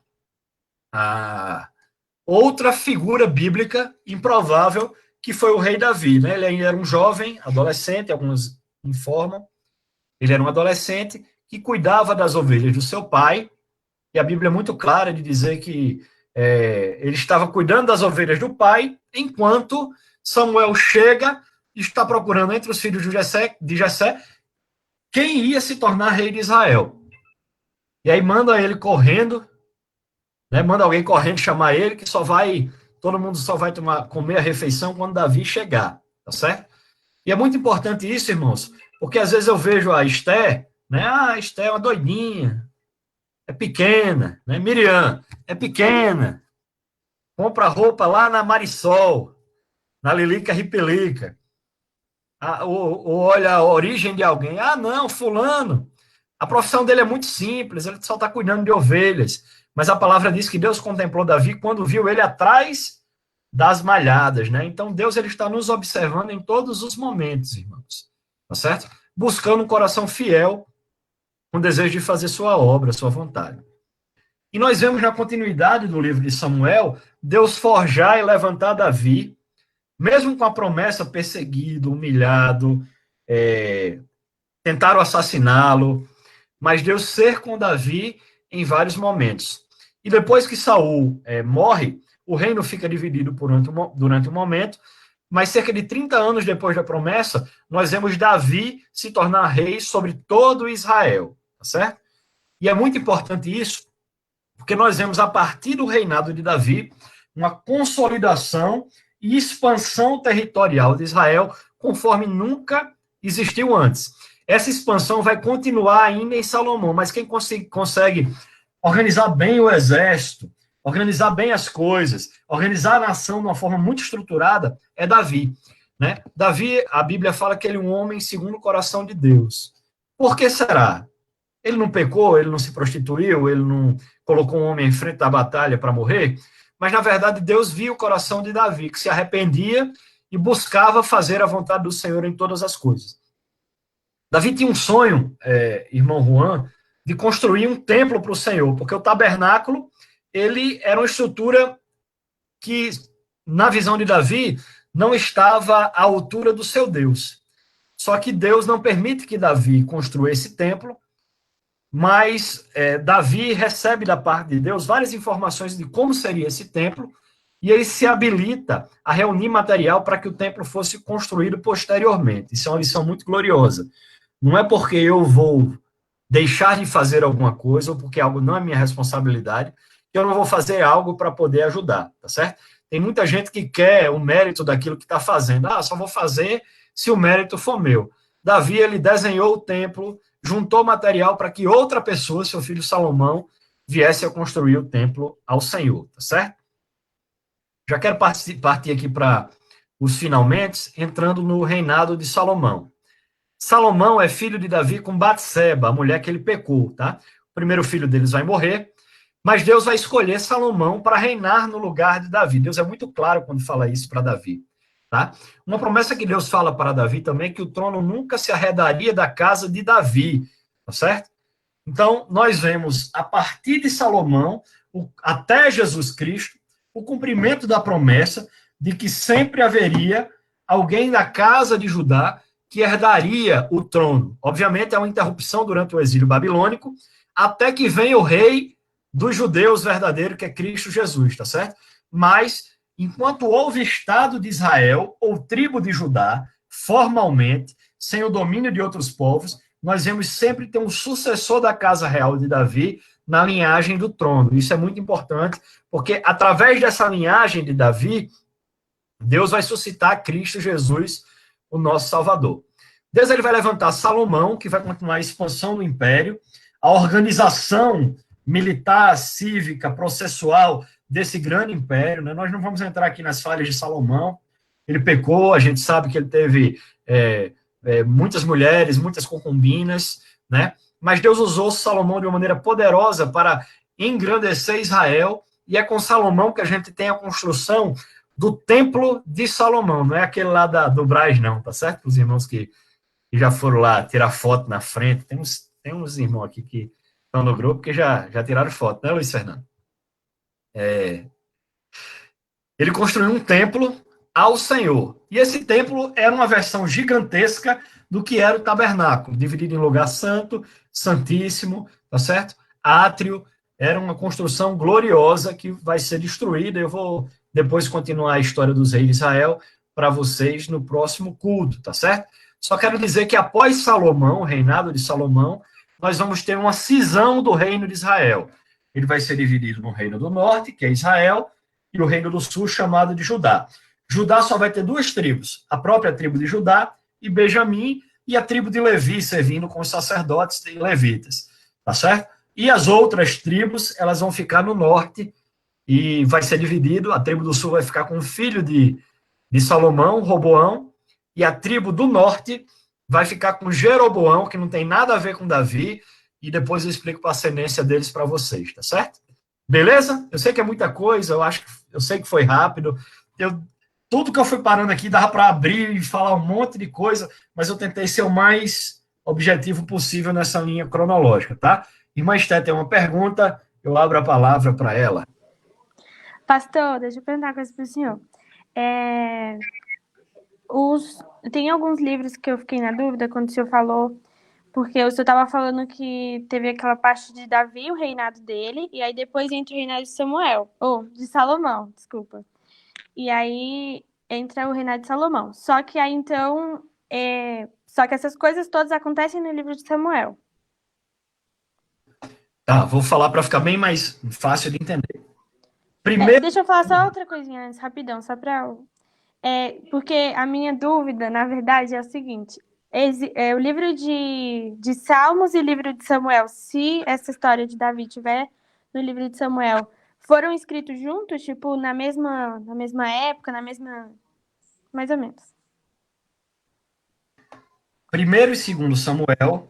outra figura bíblica improvável, que foi o rei Davi, né? Ele ainda era um jovem, adolescente, alguns informam. Ele era um adolescente que cuidava das ovelhas do seu pai, e a Bíblia é muito clara de dizer que ele estava cuidando das ovelhas do pai, enquanto Samuel chega e está procurando entre os filhos de Jessé quem ia se tornar rei de Israel. E aí manda ele correndo, né, manda alguém correndo chamar ele, que todo mundo só vai comer a refeição quando Davi chegar, tá certo? E é muito importante isso, irmãos, porque às vezes eu vejo a Esther, né, a Esther é uma doidinha, é pequena, né, Miriam, é pequena, compra roupa lá na Marisol, na Lilica Ripelica, ou olha a origem de alguém, não, fulano, a profissão dele é muito simples, ele só está cuidando de ovelhas, mas a palavra diz que Deus contemplou Davi quando viu ele atrás das malhadas, né? Então Deus ele está nos observando em todos os momentos, irmãos, tá certo? Buscando um coração fiel, com desejo de fazer sua obra, sua vontade. E nós vemos na continuidade do livro de Samuel, Deus forjar e levantar Davi, mesmo com a promessa perseguido, humilhado, tentaram assassiná-lo, mas Deus ser com Davi em vários momentos. E depois que Saul morre, o reino fica dividido durante um momento, mas cerca de 30 anos depois da promessa, nós vemos Davi se tornar rei sobre todo Israel, tá certo? E é muito importante isso, porque nós vemos a partir do reinado de Davi uma consolidação e expansão territorial de Israel conforme nunca existiu antes. Essa expansão vai continuar ainda em Salomão, mas quem consegue organizar bem o exército, organizar bem as coisas, organizar a nação de uma forma muito estruturada, é Davi, né? Davi, a Bíblia fala que ele é um homem segundo o coração de Deus. Por que será? Ele não pecou, ele não se prostituiu, ele não colocou um homem em frente da batalha para morrer, mas, na verdade, Deus via o coração de Davi, que se arrependia e buscava fazer a vontade do Senhor em todas as coisas. Davi tinha um sonho, irmão Juan, de construir um templo para o Senhor, porque o tabernáculo, ele era uma estrutura que, na visão de Davi, não estava à altura do seu Deus. Só que Deus não permite que Davi construa esse templo, mas Davi recebe da parte de Deus várias informações de como seria esse templo, e ele se habilita a reunir material para que o templo fosse construído posteriormente. Isso é uma lição muito gloriosa. Não é porque eu vou deixar de fazer alguma coisa, ou porque algo não é minha responsabilidade, que eu não vou fazer algo para poder ajudar, tá certo? Tem muita gente que quer o mérito daquilo que está fazendo. Só vou fazer se o mérito for meu. Davi, ele desenhou o templo, juntou material para que outra pessoa, seu filho Salomão, viesse a construir o templo ao Senhor, tá certo? Já quero partir aqui para os finalmente, entrando no reinado de Salomão. Salomão é filho de Davi com Batseba, a mulher que ele pecou, tá? O primeiro filho deles vai morrer, Mas Deus vai escolher Salomão para reinar no lugar de Davi. Deus é muito claro quando fala isso para Davi. Tá? Uma promessa que Deus fala para Davi também é que o trono nunca se arredaria da casa de Davi. Tá certo? Então, nós vemos, a partir de Salomão, até Jesus Cristo, o cumprimento da promessa de que sempre haveria alguém da casa de Judá que herdaria o trono. Obviamente, é uma interrupção durante o exílio babilônico, até que venha o rei dos judeus verdadeiro, que é Cristo Jesus, tá certo? Mas, enquanto houve Estado de Israel, ou tribo de Judá, formalmente, sem o domínio de outros povos, nós vemos sempre ter um sucessor da casa real de Davi na linhagem do trono. Isso é muito importante, porque através dessa linhagem de Davi, Deus vai suscitar Cristo Jesus, o nosso Salvador. Deus ele vai levantar Salomão, que vai continuar a expansão do império, a organização militar, cívica, processual desse grande império. Né? Nós não vamos entrar aqui nas falhas de Salomão. Ele pecou, a gente sabe que ele teve muitas mulheres, muitas concubinas, né? Mas Deus usou Salomão de uma maneira poderosa para engrandecer Israel, e é com Salomão que a gente tem a construção do Templo de Salomão, não é aquele lá do Brás, não, tá certo? Os irmãos que já foram lá tirar foto na frente, tem uns irmãos aqui que estão no grupo que já tiraram foto, né, Luiz Fernando? Ele construiu um templo ao Senhor. E esse templo era uma versão gigantesca do que era o tabernáculo, dividido em lugar santo, santíssimo, tá certo? Átrio, era uma construção gloriosa que vai ser destruída. Eu vou depois continuar a história dos reis de Israel para vocês no próximo culto, tá certo? Só quero dizer que após Salomão, o reinado de Salomão, nós vamos ter uma cisão do reino de Israel. Ele vai ser dividido no reino do norte, que é Israel, e o reino do sul, chamado de Judá. Judá só vai ter duas tribos, a própria tribo de Judá e Benjamim, e a tribo de Levi, servindo com os sacerdotes e levitas, tá certo? E as outras tribos, elas vão ficar no norte, e vai ser dividido, a tribo do sul vai ficar com o filho de Salomão, Roboão, e a tribo do norte vai ficar com Jeroboão, que não tem nada a ver com Davi, e depois eu explico a ascendência deles para vocês, tá certo? Beleza? Eu sei que é muita coisa, eu sei que foi rápido, tudo que eu fui parando aqui dava para abrir e falar um monte de coisa, mas eu tentei ser o mais objetivo possível nessa linha cronológica, tá? Irmã Esté tem uma pergunta, eu abro a palavra para ela. Pastor, deixa eu perguntar uma coisa para o senhor. Tem alguns livros que eu fiquei na dúvida quando o senhor falou, porque o senhor estava falando que teve aquela parte de Davi, o reinado dele, e aí depois entra o reinado de Salomão, desculpa. E aí entra o reinado de Salomão. Só que aí então, só que essas coisas todas acontecem no livro de Samuel. Tá, vou falar para ficar bem mais fácil de entender. Primeiro... deixa eu falar só outra coisinha antes, rapidão, só para... porque a minha dúvida, na verdade, é o seguinte... o livro de Salmos e o livro de Samuel, se essa história de Davi tiver no livro de Samuel, foram escritos juntos, tipo, na mesma época, mais ou menos? Primeiro e segundo Samuel,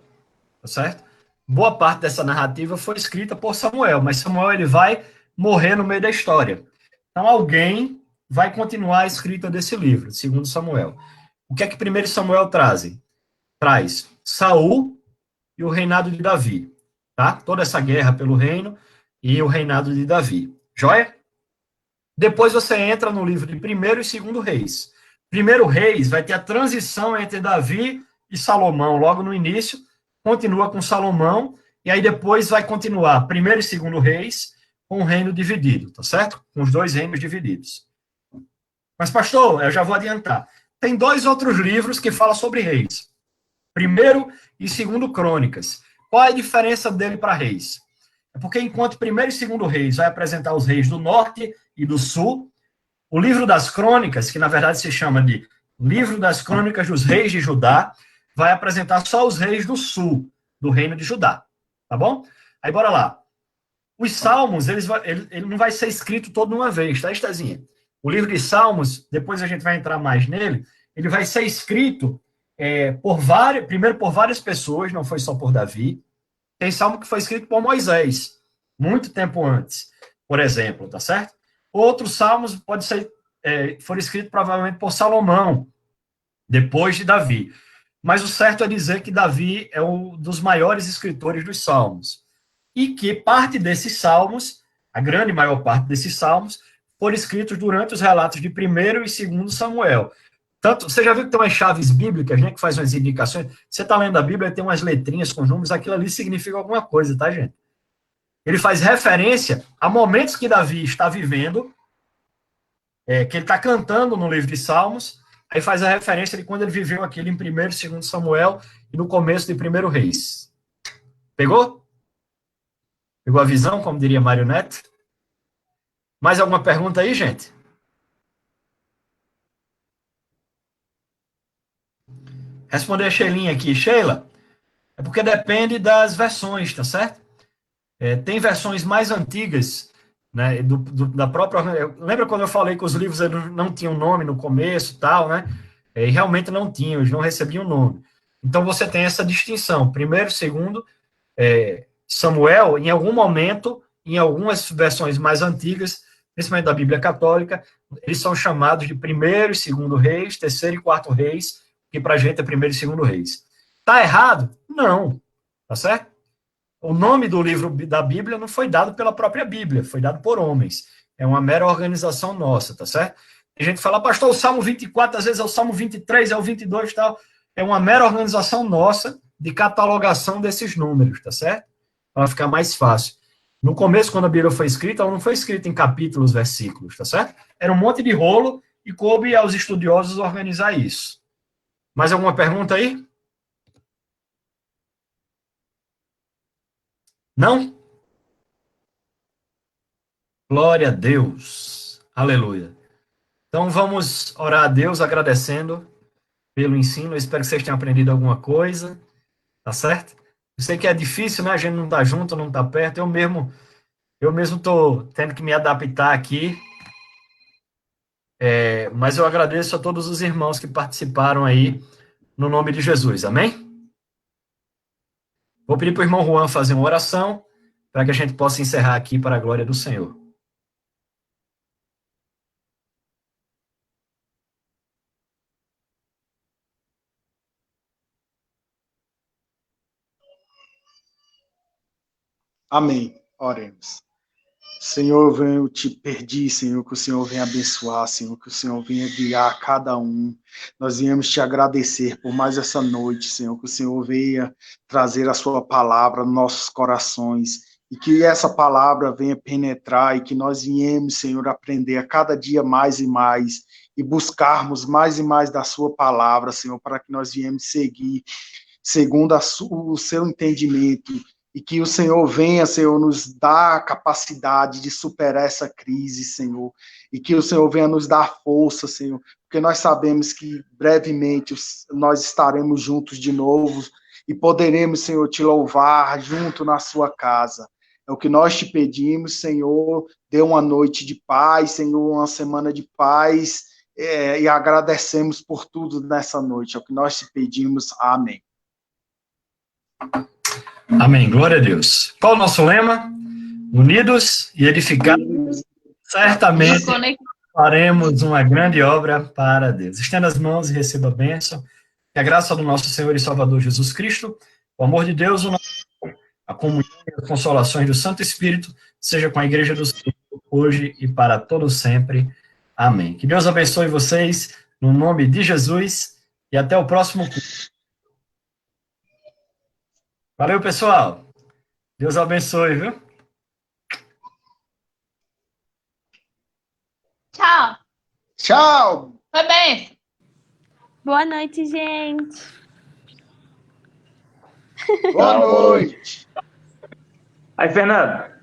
tá certo? Boa parte dessa narrativa foi escrita por Samuel, mas Samuel ele vai morrer no meio da história. Então alguém vai continuar a escrita desse livro, segundo Samuel. O que é que primeiro Samuel traz Saul e o reinado de Davi, tá? Toda essa guerra pelo reino e o reinado de Davi. Joia? Depois você entra no livro de Primeiro e Segundo Reis. Primeiro Reis vai ter a transição entre Davi e Salomão logo no início, continua com Salomão, e aí depois vai continuar Primeiro e Segundo Reis com o reino dividido, tá certo? Com os dois reinos divididos. Mas, pastor, eu já vou adiantar. Tem dois outros livros que falam sobre reis. Primeiro e Segundo Crônicas. Qual é a diferença dele para reis? É porque enquanto Primeiro e Segundo Reis vai apresentar os reis do norte e do sul, o livro das Crônicas, que na verdade se chama de Livro das Crônicas dos Reis de Judá, vai apresentar só os reis do sul, do reino de Judá. Tá bom? Aí bora lá. Os Salmos, ele não vai ser escrito todo de uma vez, tá, Estazinha? O livro de Salmos, depois a gente vai entrar mais nele, ele vai ser escrito primeiro por várias pessoas, não foi só por Davi. Tem salmo que foi escrito por Moisés, muito tempo antes, por exemplo, tá certo? Outros salmos foram escritos provavelmente por Salomão, depois de Davi. Mas o certo é dizer que Davi é um dos maiores escritores dos salmos. E que parte desses salmos, a grande maior parte desses salmos, foram escritos durante os relatos de 1º e 2º Samuel. Tanto, você já viu que tem umas chaves bíblicas, né, que faz umas indicações? Você está lendo a Bíblia, tem umas letrinhas com números, aquilo ali significa alguma coisa, tá, gente? Ele faz referência a momentos que Davi está vivendo, que ele está cantando no livro de Salmos, aí faz a referência de quando ele viveu aquilo em 1º e 2º Samuel e no começo de 1º Reis. Pegou? Pegou a visão, como diria Mário Neto? Mais alguma pergunta aí, gente? Responder a Sheilinha aqui. Sheila, é porque depende das versões, tá certo? Tem versões mais antigas, né, da própria... Lembra quando eu falei que os livros não tinham nome no começo e tal, né? E realmente não tinham, eles não recebiam nome. Então, você tem essa distinção. 1º, 2º, Samuel, em algum momento, em algumas versões mais antigas, principalmente da Bíblia Católica, eles são chamados de 1º e 2º Reis, 3º e 4º Reis, que para a gente é 1º e 2º Reis. Tá errado? Não. Tá certo? O nome do livro da Bíblia não foi dado pela própria Bíblia, foi dado por homens. É uma mera organização nossa, tá certo? Tem gente que fala, pastor, o Salmo 24, às vezes é o Salmo 23, é o 22 e tal. É uma mera organização nossa de catalogação desses números, tá certo? Para ficar mais fácil. No começo, quando a Bíblia foi escrita, ela não foi escrita em capítulos, versículos, tá certo? Era um monte de rolo e coube aos estudiosos organizar isso. Mais alguma pergunta aí? Não? Glória a Deus. Aleluia. Então vamos orar a Deus agradecendo pelo ensino. Eu espero que vocês tenham aprendido alguma coisa. Tá certo? Eu sei que é difícil, né? A gente não tá junto, não tá perto. Eu mesmo estou tendo que me adaptar aqui. Mas eu agradeço a todos os irmãos que participaram aí, no nome de Jesus. Amém? Vou pedir para o irmão Juan fazer uma oração, para que a gente possa encerrar aqui para a glória do Senhor. Amém. Oremos. Senhor, eu venho te pedir, Senhor, que o Senhor venha abençoar, Senhor, que o Senhor venha guiar cada um. Nós viemos te agradecer por mais essa noite, Senhor, que o Senhor venha trazer a sua palavra nos nossos corações e que essa palavra venha penetrar e que nós viemos, Senhor, aprender a cada dia mais e mais e buscarmos mais e mais da sua palavra, Senhor, para que nós viemos seguir segundo o seu entendimento. E que o Senhor venha, Senhor, nos dar a capacidade de superar essa crise, Senhor. E que o Senhor venha nos dar força, Senhor. Porque nós sabemos que brevemente nós estaremos juntos de novo e poderemos, Senhor, te louvar junto na sua casa. É o que nós te pedimos, Senhor. Dê uma noite de paz, Senhor, uma semana de paz. E agradecemos por tudo nessa noite. É o que nós te pedimos. Amém. Amém. Glória a Deus. Qual o nosso lema? Unidos e edificados, certamente faremos uma grande obra para Deus. Estenda as mãos e receba a bênção. Que a graça do nosso Senhor e Salvador Jesus Cristo, o amor de Deus, a comunhão e as consolações do Santo Espírito, seja com a Igreja do Senhor, hoje e para todo sempre. Amém. Que Deus abençoe vocês, no nome de Jesus, e até o próximo culto. Valeu, pessoal. Deus abençoe, viu? Tchau. Tchau. Foi bem. Boa noite, gente. Boa noite. Aí, Fernando.